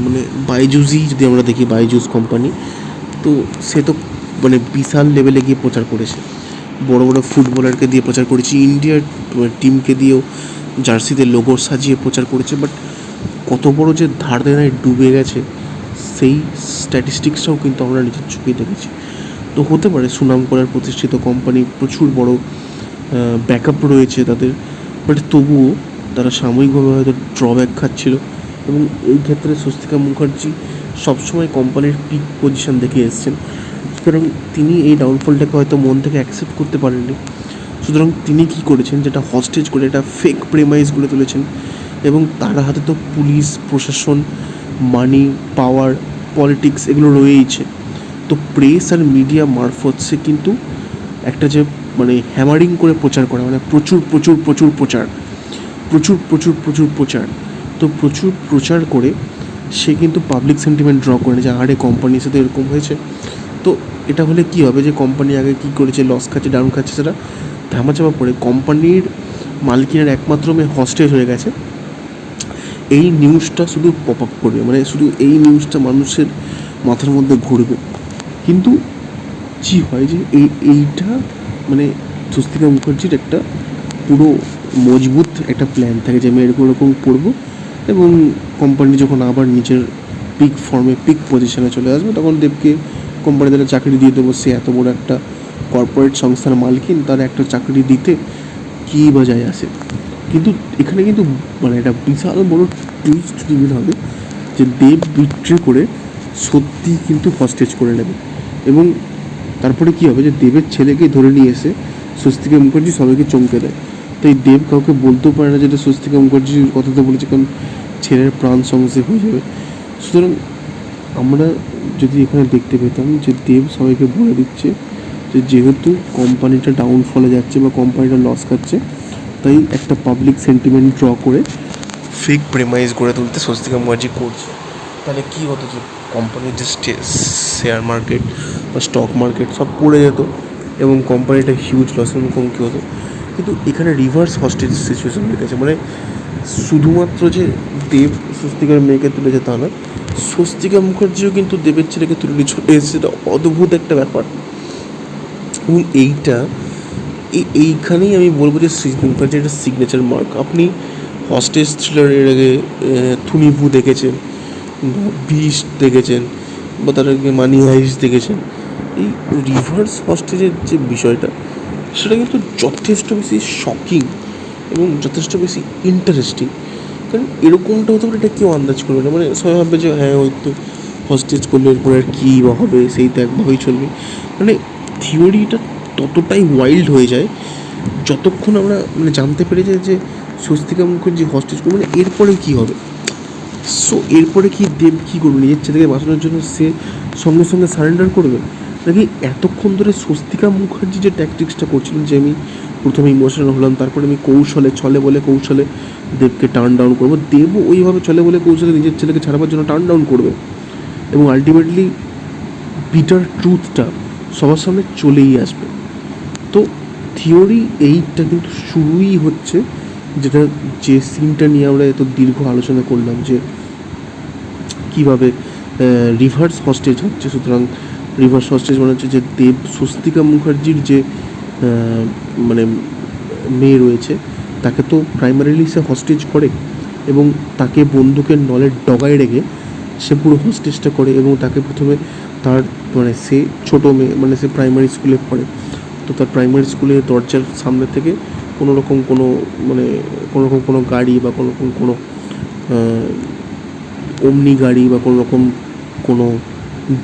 মানে বাইজুসই যদি আমরা দেখি, বাইজুস কোম্পানি, তো সে তো মানে বিশাল লেভেলে গিয়ে প্রচার করেছে, বড় বড় ফুটবলারকে দিয়ে প্রচার করেছে, ইন্ডিয়ার টিমকে দিয়েও জার্সিতে লোগো সাজিয়ে প্রচার করেছে, বাট কত বড় যে ধার দেনায় ডুবে গেছে সেই স্ট্যাটিস্টিক্সটাও কিন্তু আমরা নিজের চোখেই দেখেছি। তো হতে পারে সুনাম করার প্রতিষ্ঠিত কোম্পানি, প্রচুর বড় ব্যাকআপ রয়েছে তাদের, বাট তবুও তারা সাময়িকভাবে হয়তো ড্রব্যাক খাচ্ছিল, এবং এই ক্ষেত্রে স্বস্তিকা মুখার্জি সবসময় কোম্পানির পিক পজিশন দেখে এসেছেন, সুতরাং তিনি এই ডাউনফলটাকে হয়তো মন থেকে অ্যাকসেপ্ট করতে পারেননি। সুতরাং তিনি কী করেছেন, যেটা হস্টেজ করে একটা ফেক প্রেমাইজ গড়ে তুলেছেন, এবং তার হাতে তো পুলিশ প্রশাসন, মানি, পাওয়ার, পলিটিক্স এগুলো রয়েইছে। তো প্রেস আর মিডিয়া মারফত সে কিন্তু একটা যে মানে হ্যামারিং করে প্রচার করা, মানে প্রচুর প্রচার, তো প্রচুর প্রচার করে সে কিন্তু পাবলিক সেন্টিমেন্ট ড্র করে যে আরে কোম্পানির সাথে এরকম হয়েছে। তো এটা হলে কী হবে, যে কোম্পানি আগে কী করেছে, লস খাচ্ছে, ডাউন খাচ্ছে, সেটা ধামাচাপা পড়ে কোম্পানির মালিকের একমাত্র মেয়ে হস্টেজ হয়ে গেছে, এই নিউজটা শুধু পপ আপ করবে, মানে শুধু এই নিউজটা মানুষের মাথার মধ্যে ঘুরবে। কিন্তু কী হয় যে এইটা মানে স্বস্তিকা মুখার্জির একটা পুরো মজবুত একটা প্ল্যান থাকে যে আমি এরকম করবো, এবং কোম্পানি যখন আবার নিজের পিক ফর্মে, পিক পজিশনে চলে আসবে, তখন দেবকে কোম্পানি তারা চাকরি দিয়ে দেবো। সে এত বড় একটা কর্পোরেট সংস্থার মালকিন, তার একটা চাকরি দিতে কী বা যায় আসে। কিন্তু এখানে কিন্তু মানে একটা বিশাল বড় টুইস্ট রিভিল হবে যে দেব বিট্রে করে সত্যি কিন্তু হস্টেজ করে নেবে, এবং তারপরে কী হবে যে দেবের ছেলেকে ধরে নিয়ে এসে স্বস্তিকা মুখার্জি সবাইকে চমকে দেয়। তাই দেব কাউকে বলতেও পারে না যেটা স্বস্তিকা মুখার্জির কথাতে বলেছে, কারণ ছেলের প্রাণ সংশয় হয়ে যাবে। সুতরাং আমরা যদি এখানে দেখতে পেতাম যে দেব সবাইকে বলে দিচ্ছে যে যেহেতু কোম্পানিটা ডাউনফলে যাচ্ছে বা কোম্পানিটা লস খাচ্ছে, তাই একটা পাবলিক সেন্টিমেন্ট ড্র করে ফেক প্রেমাইজ গড়ে তুলতে স্বস্তিকা মুখার্জি করছে। তাহলে কী হতো যে কোম্পানির যে শেয়ার মার্কেট বা স্টক মার্কেট সব পড়ে যেত এবং কোম্পানিটা হিউজ লসের মুখোমুখি হতো। কিন্তু এখানে রিভার্স হস্টেজ সিচুয়েশন হয়ে গেছে, মানে শুধুমাত্র যে দেব স্বস্তিকার মেয়েকে তুলেছে তা না, স্বস্তিকা মুখার্জিও কিন্তু দেবের ছেলেকে তুলে নিয়ে চলে এসেছে। এটা অদ্ভুত একটা ব্যাপার। এবং এইখানেই আমি বলবো যে স্বস্তিকা মুখার্জির একটা সিগনেচার মার্ক। আপনি হস্টেজ থ্রিলারের আগে থুনিভু দেখেছেন বা বিস্ট দেখেছেন বা তার আগে মানি হাইস্ট দেখেছেন। এই রিভার্স হস্টেজের যে বিষয়টা, সেটা কিন্তু যথেষ্ট বেশি শকিং এবং যথেষ্ট বেশি ইন্টারেস্টিং। কারণ এরকমটা হতে পারে এটা কেউ আন্দাজ করবে না। মানে সবাই ভাববে যে হ্যাঁ হয়তো হস্টেজ করলে এরপরে আর কী বা হবে, সেই তো একভাবেই চলবে। মানে থিওরিটা ততটাই ওয়াইল্ড হয়ে যায় যতক্ষণ আমরা মানে জানতে পেরে যাই যে স্বস্তিকা মুখার্জি হস্টেজ করবে, মানে এরপরে কী হবে। সো এরপরে কি দেব কী করবে, নিজের ছেলেকে বাঁচানোর জন্য সে সঙ্গে সঙ্গে সারেন্ডার করবে, নাকি এতক্ষণ ধরে স্বস্তিকা মুখার্জি যে ট্যাকটিক্সটা করছিলেন যে আমি প্রথমে ইমোশনাল হলাম, তারপরে আমি ছলে বলে কৌশলে দেবকে টার্ন ডাউন করবো, দেবও ওইভাবে ছলে বলে কৌশলে নিজের ছেলেকে ছাড়াবার জন্য টার্ন ডাউন করবে এবং আলটিমেটলি বিটার ট্রুথটা সবার সামনে চলেই আসবে। তো থিওরি এইটা কিন্তু শুরুই হচ্ছে যেটা, যে সিনটা নিয়ে আমরা এত দীর্ঘ আলোচনা করলাম যে কীভাবে রিভার্স হস্টেজ হচ্ছে। সুতরাং রিভার্স হস্টেজ মানে হচ্ছে যে দেব স্বস্তিকা মুখার্জির যে মানে মেয়ে রয়েছে তাকে তো প্রাইমারিলি সে হস্টেজ করে এবং তাকে বন্দুকের নলের ডগায় রেখে সে পুরো হস্টেজটা করে এবং তাকে প্রথমে তার মানে সে ছোটো মেয়ে, মানে সে প্রাইমারি স্কুলে পড়ে, তো তার প্রাইমারি স্কুলের দরজার সামনে থেকে কোনো রকম কোনো গাড়ি বা কোনো ওমনি গাড়ি বা কোনো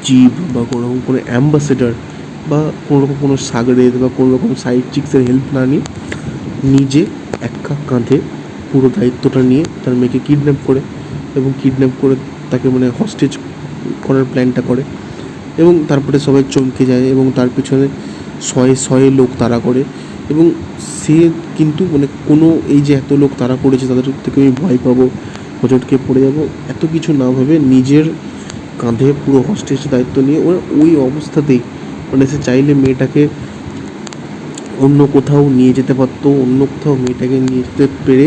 জিপ বা কোনো অ্যাম্বাসেডার বা কোনো সাগরেদ বা কোনো রকম সাইড চিক্সের হেল্প না নিয়ে নিজে একা কাঁধে পুরো দায়িত্বটা নিয়ে তার মেয়েকে কিডন্যাপ করে এবং কিডন্যাপ করে তাকে মানে হস্টেজ করার প্ল্যানটা করে এবং তারপরে সবাই চমকে যায় এবং তার পিছনে শয়ে লোক তাড়া করে এবং সে কিন্তু মানে কোনো এই যে এত লোক তাড়া করেছে তাদের থেকে আমি ভয় পাবো, হোঁচটকে পড়ে যাবো, এত কিছু না ভেবে নিজের কাঁধে পুরো হস্টেজ দায়িত্ব নিয়ে ওই অবস্থাতেই মানে সে চাইলে মেয়েটাকে অন্য কোথাও নিয়ে যেতে পারতো, অন্য কোথাও মেয়েটাকে নিয়ে যেতে পেরে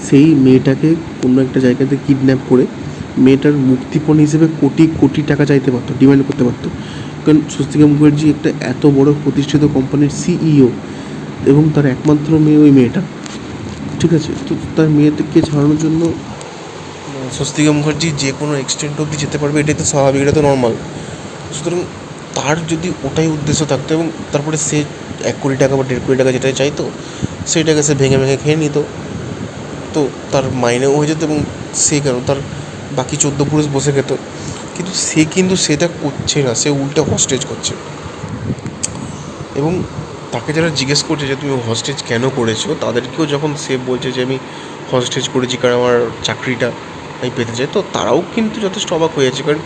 সেই মেয়েটাকে কোনো একটা জায়গাতে কিডন্যাপ করে মেয়েটার মুক্তিপণ হিসেবে কোটি কোটি টাকা চাইতে পারতো, ডিমান্ড করতে পারতো। কারণ স্বস্তিকা মুখার্জি একটা এত বড় প্রতিষ্ঠিত কোম্পানির সিইও এবং তার একমাত্র মেয়ে ওই মেয়েটা, ঠিক আছে। তো তার মেয়েকে ছাড়ানোর জন্য স্বস্তিকা মুখার্জি যে কোনো এক্সটেন্ট অবধি যেতে পারবে, এটাই তো স্বাভাবিক, এটা তো নর্মাল। সুতরাং তার যদি ওটাই উদ্দেশ্য থাকতো এবং তারপরে সে 1 কোটি টাকা বা 1.5 কোটি টাকা যেটাই চাইতো সেইটাকে সে ভেঙে খেয়ে নিত, তো তার মাইনেও হয়ে যেত এবং সে কেন তার বাকি 14 পুরুষ বসে খেত। কিন্তু সেটা করছে না, সে উল্টা হস্টেজ করছে এবং তাকে যারা জিজ্ঞেস করছে যে তুমি হস্টেজ কেন করেছো, তাদেরকেও যখন সে বলছে যে আমি হস্টেজ করেছি কারণ আমার চাকরিটা আমি পেতে চাই, তো তারাও কিন্তু যথেষ্ট অবাক হয়ে যাচ্ছে। কারণ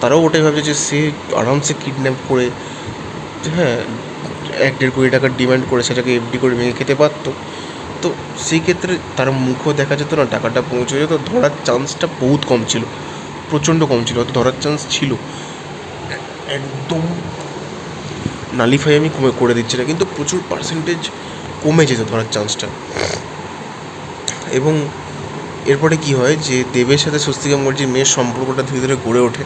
তারাও ওটাই ভাবছে যে সে আরামসে কিডন্যাপ করে হ্যাঁ 1.5 কোটি টাকার ডিমান্ড করে সেটাকে এফডি করে ভেঙে খেতে পারতো। তো সেই ক্ষেত্রে তার মুখও দেখা যেত না, টাকাটা পৌঁছে যেত, ধরার চান্সটা বহুত কম ছিল, প্রচণ্ড কম ছিল। হয়তো ধরার চান্স ছিল, একদম নালিফাই আমি করে দিচ্ছি না, কিন্তু প্রচুর পার্সেন্টেজ কমে যেত ধরার চান্সটা। এবং এরপরে কী হয় যে দেবের সাথে স্বস্তিকা মুখার্জির মেয়ের সম্পর্কটা ধীরে ধীরে গড়ে ওঠে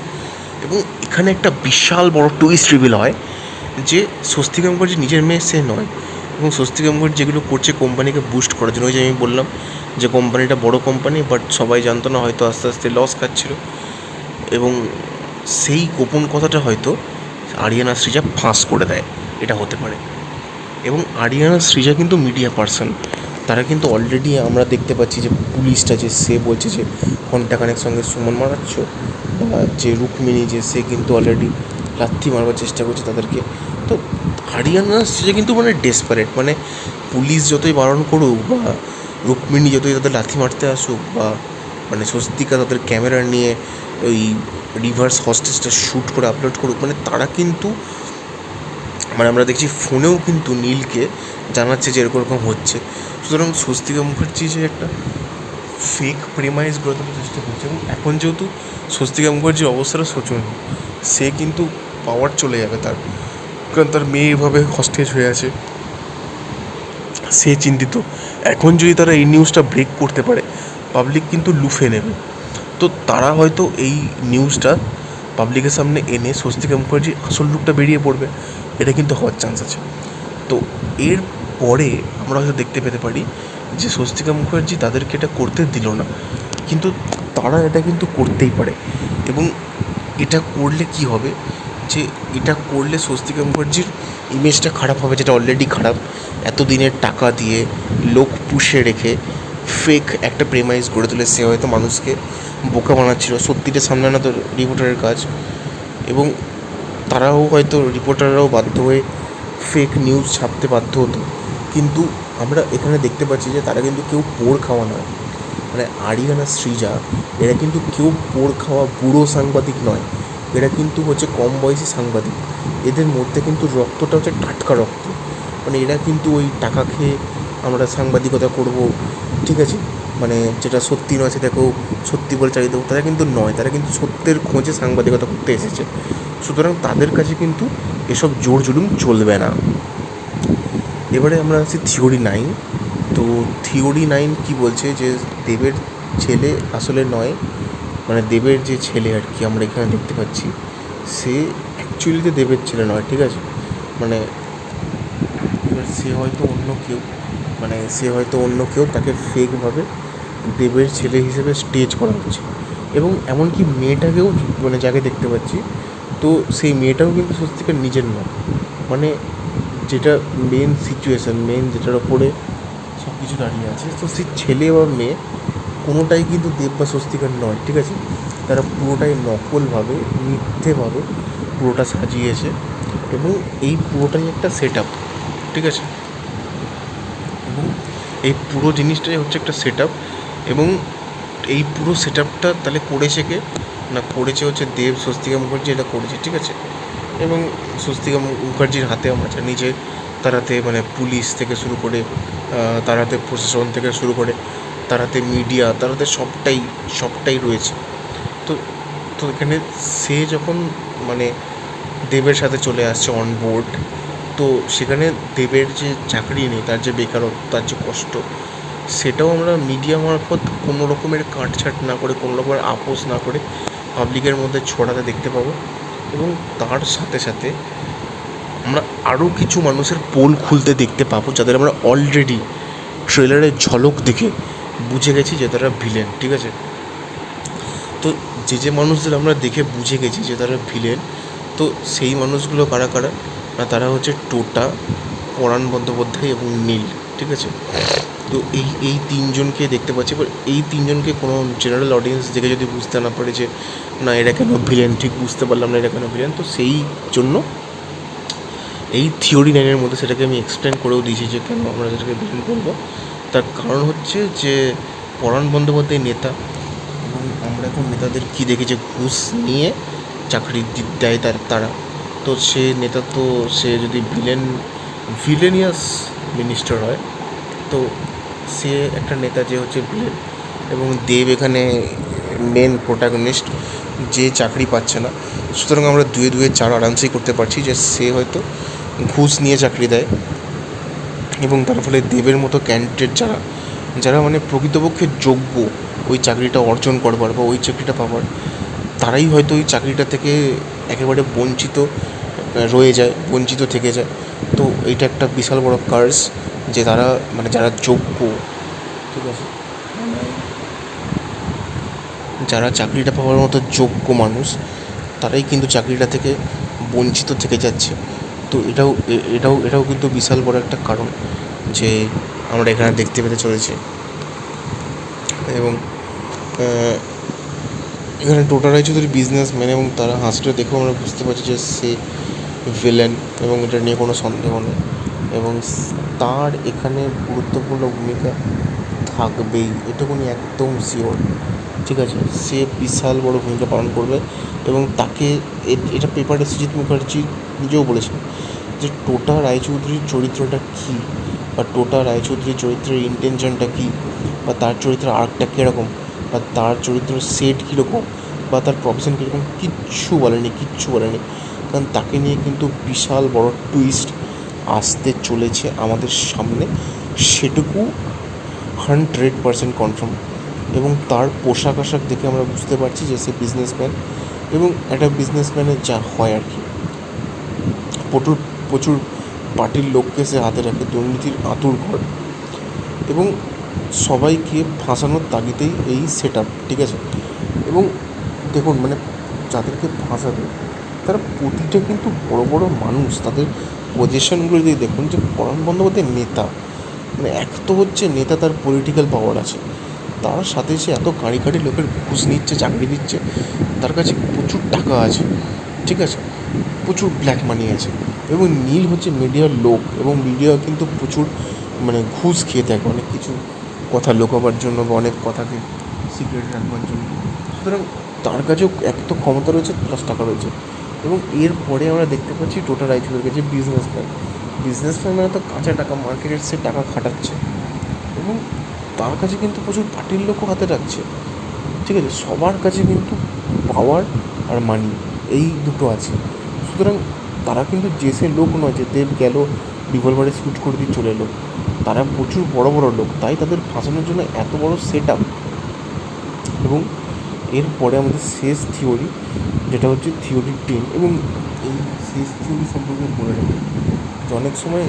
এবং এখানে একটা বিশাল বড় টুইস্ট রিভিল হয় যে স্বস্তিকা মুখার্জি নিজের মেয়ে সে নয় এবং স্বস্তিকা মুখার্জি যেগুলো করছে কোম্পানিকে বুস্ট করার জন্য। ওই যে আমি বললাম যে কোম্পানিটা বড় কোম্পানি, বাট সবাই জানতো না, হয়তো আস্তে আস্তে লস খাচ্ছিল এবং সেই গোপন কথাটা হয়তো আরিয়ানা সৃজা ফাঁস করে দেয়, এটা হতে পারে। এবং আরিয়ানা সৃজা কিন্তু মিডিয়া পার্সন, তারা কিন্তু অলরেডি আমরা দেখতে পাচ্ছি যে পুলিশটা যে সে বলছে যে ঘণ্টাখানেক সঙ্গে সুমন মারাচ্ছ, বা যে রুক্মিণী যে সে কিন্তু অলরেডি লাথি মারবার চেষ্টা করছে তাদেরকে। তো আরিয়ানা সৃজা কিন্তু মানে ডেসপারেট, মানে পুলিশ যতই বারণ করুক বা রুক্মিণী যতই তাদের লাথি মারতে আসুক বা মানে স্বস্তিকা তাদের ক্যামেরা নিয়ে ওই রিভার্স হস্টেজটা শ্যুট করে আপলোড করুক, মানে তারা কিন্তু মানে আমরা দেখছি ফোনেও কিন্তু নীলকে জানাচ্ছে যে এরকম এরকম হচ্ছে। সুতরাং স্বস্তিকা মুখার্জি যে একটা ফেক প্রেমাইজ গড়ে তোলার চেষ্টা করছে, এবং এখন যেহেতু স্বস্তিকা মুখার্জির অবস্থাটা শোচনীয়, সে কিন্তু পাওয়ার চলে যাবে তার, কারণ তার মেয়ে এভাবে হস্টেজ হয়ে আছে, সে চিন্তিত। এখন যদি তারা এই নিউজটা ব্রেক করতে পারে, পাবলিক কিন্তু লুফে নেবে। তো তারা হয়তো এই নিউজটা পাবলিকের সামনে এনে স্বস্তিকা মুখার্জির আসল রূপটা বেরিয়ে পড়বে, এটা কিন্তু হওয়ার চান্স আছে। তো এর পরে আমরা হয়তো দেখতে পেতে পারি যে স্বস্তিকা মুখার্জি তাদেরকে এটা করতে দিল না, কিন্তু তারা এটা কিন্তু করতেই পারে। এবং এটা করলে কি হবে, যে এটা করলে স্বস্তিকা মুখার্জির ইমেজটা খারাপ হবে, যেটা অলরেডি খারাপ। এতদিনের টাকা দিয়ে লোক পুষে রেখে ফেক একটা প্রেমাইজ গড়ে তুলে সে হয়তো মানুষকে বোকা বানাচ্ছিল, সত্যিটা সামনে আনা তো রিপোর্টারের কাজ। এবং তারাও হয়তো রিপোর্টাররাও বাধ্য হয়ে ফেক নিউজ ছাপতে বাধ্য হতো। কিন্তু আমরা এখানে দেখতে পাচ্ছি যে তারা কিন্তু কেউ পোড় খাওয়া নয়, মানে আরিয়ান আর সৃজা এরা কিন্তু কেউ পোড় খাওয়া বুড়ো সাংবাদিক নয়, এরা কিন্তু হচ্ছে কম বয়সী সাংবাদিক। এদের মধ্যে কিন্তু রক্তটা হচ্ছে টাটকা রক্ত, মানে এরা কিন্তু ওই টাকা খেয়ে আমরা সাংবাদিকতা করব, ঠিক আছে, মানে যেটা সত্যি নয় সেটাকেও সত্যি বলে চালিয়ে দেবো, তারা কিন্তু নয়, তারা কিন্তু সত্যের খোঁজে সাংবাদিকতা করতে এসেছে। সুতরাং তাদের কাছে কিন্তু এসব জোর জুলুম চলবে না। এবারে আমরা আছি থিওরি 9। তো থিওরি 9 কী বলছে, যে দেবের ছেলে আসলে নয়, মানে দেবের যে ছেলে আর কি আমরা এখানে দেখতে পাচ্ছি, সে অ্যাকচুয়ালিতে দেবের ছেলে নয়, ঠিক আছে, মানে এবার সে হয়তো অন্য কেউ, তাকে ফেকভাবে দেবের ছেলে হিসেবে স্টেজ করা হচ্ছে। এবং এমনকি মেয়েটাকেও মানে যাকে দেখতে পাচ্ছি, তো সেই মেয়েটাও কিন্তু স্বস্তিকার নিজের নয়, মানে যেটা মেন সিচুয়েশান, যেটার ওপরে সব কিছু দাঁড়িয়ে আছে, তো সেই ছেলে বা মেয়ে কোনোটাই কিন্তু দেব বা স্বস্তিকার নয়, ঠিক আছে। তারা পুরোটাই নকলভাবে, মিথ্যেভাবে পুরোটা সাজিয়েছে, এবং এই পুরোটাই একটা সেট আপ, ঠিক আছে। এবং এই পুরো জিনিসটাই হচ্ছে একটা সেট আপ, এবং এই পুরো সেট আপটা তাহলে করেছে কে না, করেছে হচ্ছে দেব, স্বস্তিকা মুখার্জি এটা করেছে, ঠিক আছে। এবং স্বস্তিকা মুখার্জির হাতে আমরা জানি যে তার হাতে মানে পুলিশ থেকে শুরু করে, তার হাতে প্রশাসন থেকে শুরু করে, তার হাতে মিডিয়া, তার হাতে সবটাই রয়েছে। তো তো এখানে সে যখন মানে দেবের সাথে চলে আসছে অন বোর্ড, তো সেখানে দেবের যে চাকরি নেই, তার যে বেকারত্ব, তার যে কষ্ট, সেটাও আমরা মিডিয়া মারফত কোনো রকমের কাটছাট না করে, কোনো রকমের আপোষ না করে পাবলিকের মধ্যে ছড়াতে দেখতে পাবো। এবং তার সাথে সাথে আমরা আরও কিছু মানুষের পোল খুলতে দেখতে পাবো, যাদের আমরা অলরেডি ট্রেলারের ঝলক দেখে বুঝে গেছি যে তারা ভিলেন, ঠিক আছে। তো যে মানুষদের আমরা দেখে বুঝে গেছি যে তারা ভিলেন, তো সেই মানুষগুলো কারা কারা না, তারা হচ্ছে টোটা, পরাণ বন্দ্যোপাধ্যায় এবং নীল, ঠিক আছে। তো এই তিনজনকে দেখতে পাচ্ছি। এবার এই তিনজনকে কোনো জেনারেল অডিয়েন্স দেখে যদি বুঝতে না পারে যে না এরা কেন ভিলেন, ঠিক বুঝতে পারলাম না এরা কেন ভিলেন, তো সেই জন্য এই থিওরি 9-এর মধ্যে সেটাকে আমি এক্সপ্লেন করেও দিয়েছি যে কেন আমরা সেটাকে ভিলেন বলবো। তার কারণ হচ্ছে যে পরাণ বন্দ্যোপাধ্যায় নেতা, এবং আমরা এখন নেতাদের কী দেখি যে ঘুষ নিয়ে চাকরি দেয় তারা। তো সে নেতা, তো সে যদি ভিলেনিয়াস মিনিস্টার হয়, তো সে একটা নেতা যে হচ্ছে ভিলেন। এবং দেব এখানে মেন প্রোটাগনিস্ট, যে চাকরি পাচ্ছে না। সুতরাং আমরা 2-2 4 আরামসেই করতে পারছি যে সে হয়তো ঘুষ নিয়ে চাকরি দেয়, এবং তার ফলে দেবের মতো ক্যান্ডিডেট যারা মানে প্রকৃতপক্ষে যোগ্য ওই চাকরিটা অর্জন করবার বা ওই চাকরিটা পাবার, তারাই হয়তো ওই চাকরিটা থেকে একেবারে বঞ্চিত থেকে যায়। তো এইটা একটা বিশাল বড় কার্স, যে তারা মানে যারা যোগ্য, ঠিক আছে, যারা চাকরিটা পাওয়ার মতো যোগ্য মানুষ, তারাই কিন্তু চাকরিটা থেকে বঞ্চিত থেকে যাচ্ছে। তো এটাও কিন্তু বিশাল বড় একটা কারণ যে আমরা এখানে দেখতে পেতে চলেছি। এবং এখানে টোটা রায়চৌধুরী বিজনেসম্যান, এবং তারা হাসিটা দেখেও আমরা বুঝতে পারছি যে সে ভিলেন, এবং এটা নিয়ে কোনো সন্দেহ নেই। এবং তার এখানে গুরুত্বপূর্ণ ভূমিকা থাকবেই, এটুকুনি একদম শিওর। ঠিক আছে, সে বিশাল বড় ভূমিকা পালন করবে। এবং তাকে এটা পেপারে সুজিত মুখার্জি নিজেও বলেছেন যে টোটা রায়চৌধুরীর চরিত্রটা কী, বা টোটা রায়চৌধুরীর চরিত্রের ইন্টেনশনটা কী, বা তার চরিত্রের আর্কটা কীরকম, বা তার চরিত্রের সেট কীরকম, বা তার প্রফেশন কীরকম, কিচ্ছু বলেনি। কারণ তাকে নিয়ে কিন্তু বিশাল বড় টুইস্ট আসতে চলেছে আমাদের সামনে, সেটুকু 100% কনফার্ম। এবং তার পোশাক আশাক দেখে আমরা বুঝতে পারছি যে সে বিজনেসম্যান, এবং একটা বিজনেসম্যানের যা হয় আর কি, প্রচুর প্রচুর পার্টির লোককে সে হাতে রাখে, দুর্নীতির আঁতুড় ঘর, এবং সবাইকে ফাঁসানোর তাগিদেই এই সেট আপ, ঠিক আছে। এবং দেখুন, মানে যাদেরকে ফাঁসাবে তারা প্রতিটা কিন্তু বড় বড় মানুষ, তাদের পজিশনগুলো দিয়ে দেখুন যে পরাণ বন্দ্যোপাধ্যায় নেতা, মানে এক তো হচ্ছে নেতা, তার পলিটিক্যাল পাওয়ার আছে, তার সাথে সে এত কাঁড়ি কাঁড়ি লোকের ঘুষ নিচ্ছে, চাকরি দিচ্ছে, তার কাছে প্রচুর টাকা আছে, ঠিক আছে, প্রচুর ব্ল্যাক মানি আছে। এবং নীল হচ্ছে মিডিয়ার লোক, এবং মিডিয়া কিন্তু প্রচুর মানে ঘুষ খেয়ে থাকে অনেক কিছু কথা লুকাবার জন্য, বা অনেক কথাকে সিক্রেট রাখবার জন্য। সুতরাং তার কাছেও এক তো ক্ষমতা রয়েছে, প্লাস টাকা রয়েছে। এবং এরপরে আমরা দেখতে পাচ্ছি টোটা রায়চৌধুরীর কাছে বিজনেসম্যান মানে তো কাঁচা টাকা, মার্কেটের সে টাকা খাটাচ্ছে, এবং তার কাছে কিন্তু প্রচুর পার্টির লোকও হাতে রাখছে, ঠিক আছে। সবার কাছে কিন্তু পাওয়ার আর মানি এই দুটো আছে। সুতরাং তারা কিন্তু যে সে লোক নয় যে দেব গেল রিভলভারে শ্যুট করে দিয়ে চলে এলো, তারা প্রচুর বড় বড় লোক, তাই তাদের ফাঁসানোর জন্য এত বড় সেট আপ। এবং এরপরে আমাদের শেষ থিওরি, যেটা হচ্ছে থিওরি 10। এবং এই শেষ থিওরি সম্পর্কে বলে রাখি যে অনেক সময়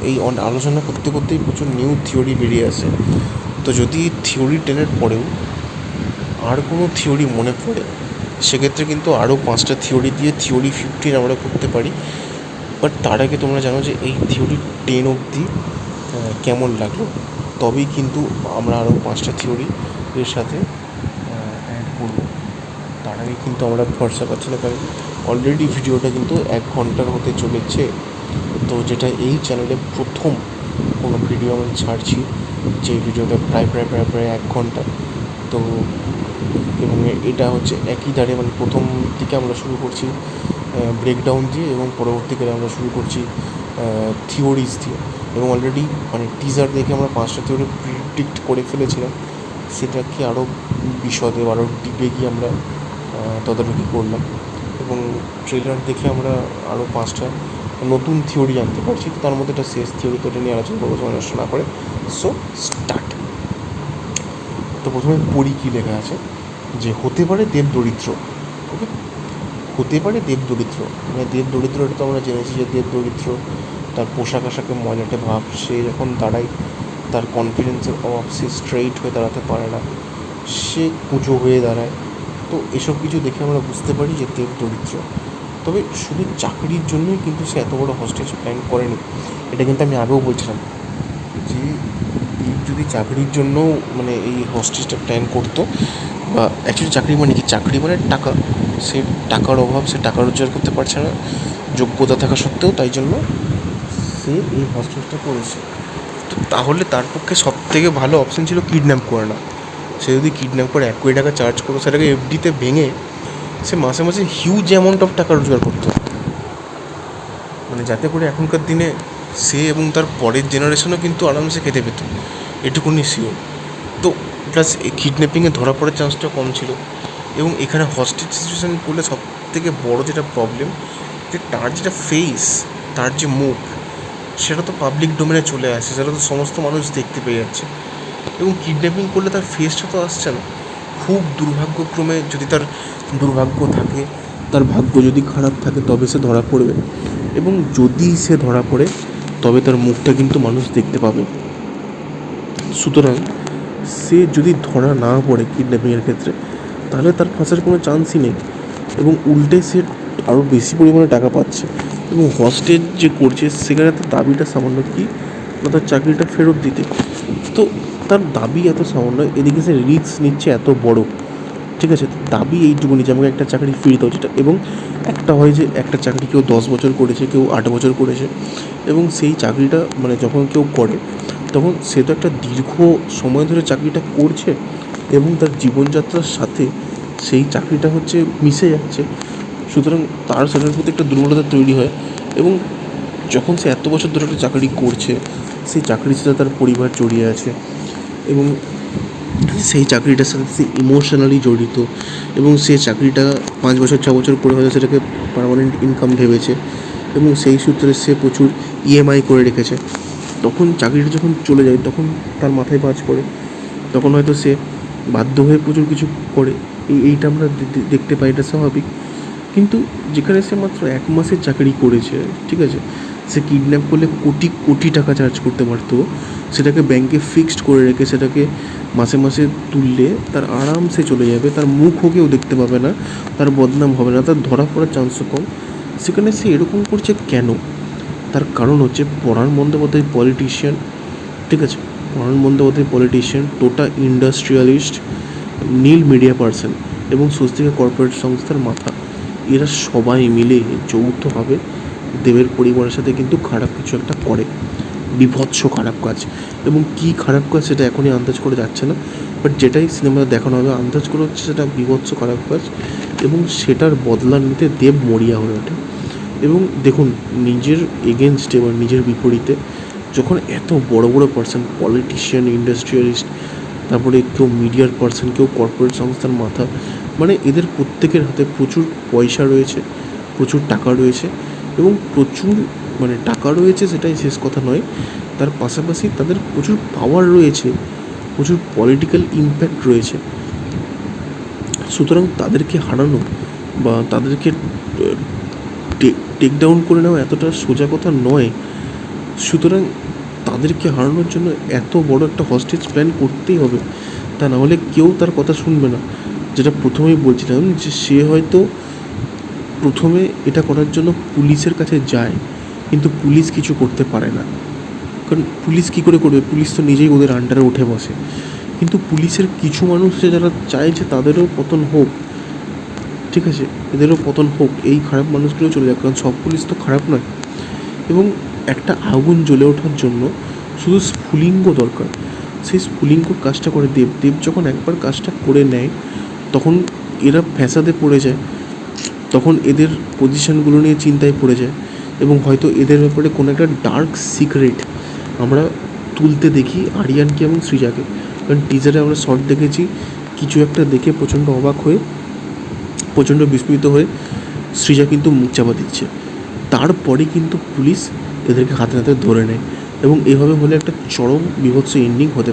এই আলোচনা করতে করতেই প্রচুর নিউ থিওরি বেরিয়ে আসে। তো যদি থিওরি 10-এর পরেও আর কোনো থিওরি মনে পড়ে, সেক্ষেত্রে কিন্তু আরও 5টা থিওরি দিয়ে থিওরি 15 আমরা করতে পারি। বাট তার আগে তোমরা জানো যে এই থিওরি 10 অবধি কেমন লাগলো, তবেই কিন্তু আমরা আরও 5টা থিওরি এর সাথে অ্যাড করবো। তার আগে কিন্তু আমরা ভরসা পাচ্ছি না, কারণ অলরেডি ভিডিওটা কিন্তু 1 ঘন্টার হতে চলেছে। তো যেটা এই চ্যানেলে প্রথম কোনো ভিডিও আমি ছাড়ছি, যে ভিডিওটা প্রায় 1 ঘন্টা। তো এবং এটা হচ্ছে একই ধারে, মানে প্রথম দিকে আমরা শুরু করছি ব্রেকডাউন দিয়ে, এবং পরবর্তীকালে আমরা শুরু করছি থিওরিজ দিয়ে। এবং অলরেডি মানে টিজার দেখে আমরা 5টা থিওরি প্রিডিক্ট করে ফেলেছিলাম, সেটাকে আরও বিশদে আরও ডিপে গিয়ে আমরা তদারকি করলাম, এবং ট্রেলার দেখে আমরা আরও 5টা নতুন থিওরি জানতে পারছি। তো তার মধ্যে একটা শেষ থিওরি, তো এটা নিয়ে আলোচনা করবো সময় নষ্ট না করে। So start. তো প্রথমে পড়ি কী লেখা আছে, যে হতে পারে দেব দরিদ্র। ওকে, হতে পারে দেব দরিদ্র, মানে দেব দরিদ্র এটা তো আমরা জেনেছি যে দেব দরিদ্র, তার পোশাক আশাকে ময়লাটে ভাব, সে যখন দাঁড়ায় তার কনফিডেন্সের অভাব, সে স্ট্রেইট হয়ে দাঁড়াতে পারে না, সে কুঁজো হয়ে দাঁড়ায়। তো এসব কিছু দেখে আমরা বুঝতে পারি যে দেব দরিদ্র। তবে শুধু চাকরির জন্যই কিন্তু সে এত বড় হস্টেজ প্ল্যান করেনি, এটা কিন্তু আমি আগেও বলছিলাম যে দেব যদি চাকরির জন্য মানে এই হস্টেজটা প্ল্যান করতো, বা অ্যাকচুয়ালি চাকরি মানে কি, চাকরি মানে টাকা, সে টাকার অভাব, সে টাকা রোজগার করতে পারছে না যোগ্যতা থাকা সত্ত্বেও, তাই জন্য সে এই হস্টেজটা করেছে। তো তাহলে তার পক্ষে সবথেকে ভালো অপশান ছিল কিডন্যাপ করে না। সে যদি কিডন্যাপ করে 1 কোটি টাকা চার্জ করো, সেটাকে এফডিতে ভেঙে সে মাসে মাসে হিউজ অ্যামাউন্ট অফ টাকা রোজগার করতো, মানে যাতে করে এখনকার দিনে সে এবং তার পরের জেনারেশনও কিন্তু আরামসে খেতে পেত, এটুকুনি শিওর। তো প্লাস এই কিডন্যাপিংয়ে ধরা পড়ার চান্সটা কম ছিল। এবং এখানে হস্টেজ সিচুয়েশান করলে সব থেকে বড়ো যেটা প্রবলেম, যে তার যেটা ফেস, তার যে মুখ, সেটা তো পাবলিক ডোমেনে চলে আসে, সেটা তো সমস্ত মানুষ দেখতে পেয়ে যাচ্ছে। এবং কিডন্যাপিং করলে তার ফেসটা তো আসছে না। খুব দুর্ভাগ্যক্রমে, যদি তার দুর্ভাগ্য থাকে, তার ভাগ্য যদি খারাপ থাকে, তবে সে ধরা পড়বে। এবং যদি সে ধরা পড়ে, তবে তার মুখটা কিন্তু মানুষ দেখতে পাবে। সুতরাং সে যদি ধরা না পড়ে কিডন্যাপিংয়ের ক্ষেত্রে, তাহলে তার ফাঁসার কোনো চান্সই নেই, এবং উল্টে সে আরও বেশি পরিমাণে টাকা পাচ্ছে। এবং হস্টেজ যে করছে, সেখানে তার দাবিটা সামান্য কি, না তার চাকরিটা ফেরত দিতে। তো তার দাবি এত সামান্য, এদিকে সে রিস্ক নিচ্ছে এত বড়, ঠিক আছে। দাবি এইটুকুনি যে আমাকে একটা চাকরি ফিরে দাও, যেটা, এবং একটা হয় যে একটা চাকরি কেউ 10 বছর করেছে, কেউ 8 বছর করেছে, এবং সেই চাকরিটা মানে যখন কেউ করে, তখন সে তো একটা দীর্ঘ সময় ধরে চাকরিটা করছে, এবং তার জীবনযাত্রার সাথে সেই চাকরিটা হচ্ছে মিশে যাচ্ছে। সুতরাং তার সেটার প্রতি একটা দুর্বলতা তৈরি হয় এবং যখন সে এত বছর ধরে একটা চাকরি করছে, সেই চাকরির সাথে তার পরিবার জড়িয়ে আছে এবং সেই চাকরিটার সাথে সে ইমোশনালি জড়িত এবং সে চাকরিটা 5 বছর 6 বছর করে হয়তো সেটাকে পার্মানেন্ট ইনকাম ভেবেছে এবং সেই সূত্রে সে প্রচুর ইএমআই করে রেখেছে। তখন চাকরিটা যখন চলে যায় তখন তার মাথায় বাজ পড়ে, তখন হয়তো সে বাধ্য হয়ে প্রচুর কিছু করে। এইটা আমরা দেখতে পাই, এটা স্বাভাবিক। কিন্তু যেখানে সে মাত্র 1 মাসের চাকরি করেছে, ঠিক আছে, সে কিডন্যাপ করলে কোটি কোটি টাকা চার্জ করতে পারতো, সেটাকে ব্যাংকে ফিক্সড করে রেখে সেটাকে মাসে মাসে তুললে তার আরামসে চলে যাবে, তার মুখও কেউ দেখতে পাবে না, তার বদনাম হবে না, তার ধরা পড়ার চান্সও কম। সেখানে সে এরকম করছে কেন? তার কারণ হচ্ছে পরাণ বন্দ্যোপাধ্যায় পলিটিশিয়ান, ঠিক আছে, পরাণ বন্দ্যোপাধ্যায় পলিটিশিয়ান, টোটা ইন্ডাস্ট্রিয়ালিস্ট, নীল মিডিয়া পার্সন এবং স্বস্তিকা কর্পোরেট সংস্থার মাথা। এরা সবাই মিলে যৌথভাবে দেবের পরিবারের সাথে কিন্তু খারাপ কিছু একটা করে, বীভৎস খারাপ কাজ। এবং কী খারাপ কাজ সেটা এখনই আন্দাজ করে যাচ্ছে না, বাট যেটাই সিনেমাতে দেখানো হবে আন্দাজ করে হচ্ছে সেটা বীভৎস খারাপ কাজ এবং সেটার বদলা নিতে দেব মরিয়া হয়ে ওঠে। এবং দেখুন, নিজের এগেনস্টে বা নিজের বিপরীতে যখন এত বড় বড় পার্সন, পলিটিশিয়ান, ইন্ডাস্ট্রিয়ালিস্ট, তারপরে কেউ মিডিয়ার পার্সন, কেউ কর্পোরেট সংস্থার মাথা, মানে এদের প্রত্যেকের হাতে প্রচুর পয়সা রয়েছে, প্রচুর টাকা রয়েছে এবং প্রচুর মানে টাকা রয়েছে সেটাই শেষ কথা নয়, তার পাশাপাশি তাদের প্রচুর পাওয়ার রয়েছে, প্রচুর পলিটিক্যাল ইম্প্যাক্ট রয়েছে। সুতরাং তাদেরকে হারানো বা তাদেরকে টেক ডাউন করে নেওয়া এতটা সোজা কথা নয়। সুতরাং তাদেরকে হারানোর জন্য এত বড় একটা হস্টেজ প্ল্যান করতেই হবে, তা না হলে কেউ তার কথা শুনবে না। যেটা প্রথমেই বলছিলাম যে সে হয়তো প্রথমে এটা করার জন্য পুলিশের কাছে যায়, কিন্তু পুলিশ কিছু করতে পারে না, কারণ পুলিশ কী করে করবে? পুলিশ তো নিজেই ওদের আন্ডারে উঠে বসে। কিন্তু পুলিশের কিছু মানুষ আছে যারা চায় যে তাদেরও পতন হোক, ঠিক আছে, এদেরও পতন হোক, এই খারাপ মানুষগুলো চলে যাক, কারণ সব পুলিশ তো খারাপ নয়। এবং একটা আগুন জ্বলে ওঠার জন্য শুধু স্ফুলিঙ্গ দরকার, সেই স্ফুলিঙ্গ কাজটা করে দেব যখন একবার কাজটা করে নেয় তখন এরা ফ্যাসাদে পড়ে যায়, তখন এদের পজিশনগুলো নিয়ে চিন্তায় পড়ে যায় এবং হয়তো এদের ব্যাপারে কোনো একটা ডার্ক সিক্রেট আমরা তুলতে দেখি আরিয়ানকে এবং সৃজাকে। কারণ টিজারে আমরা শর্ট দেখেছি, কিছু একটা দেখে প্রচণ্ড অবাক হয়ে, প্রচণ্ড বিস্মিত হয়ে সৃজা কিন্তু মুখ চাপা দিচ্ছে, তারপরে কিন্তু পুলিশ এদেরকে হাতে নাতে ধরে নেয় এবং এভাবে হলে একটা চরম বীভৎস এন্ডিং হতে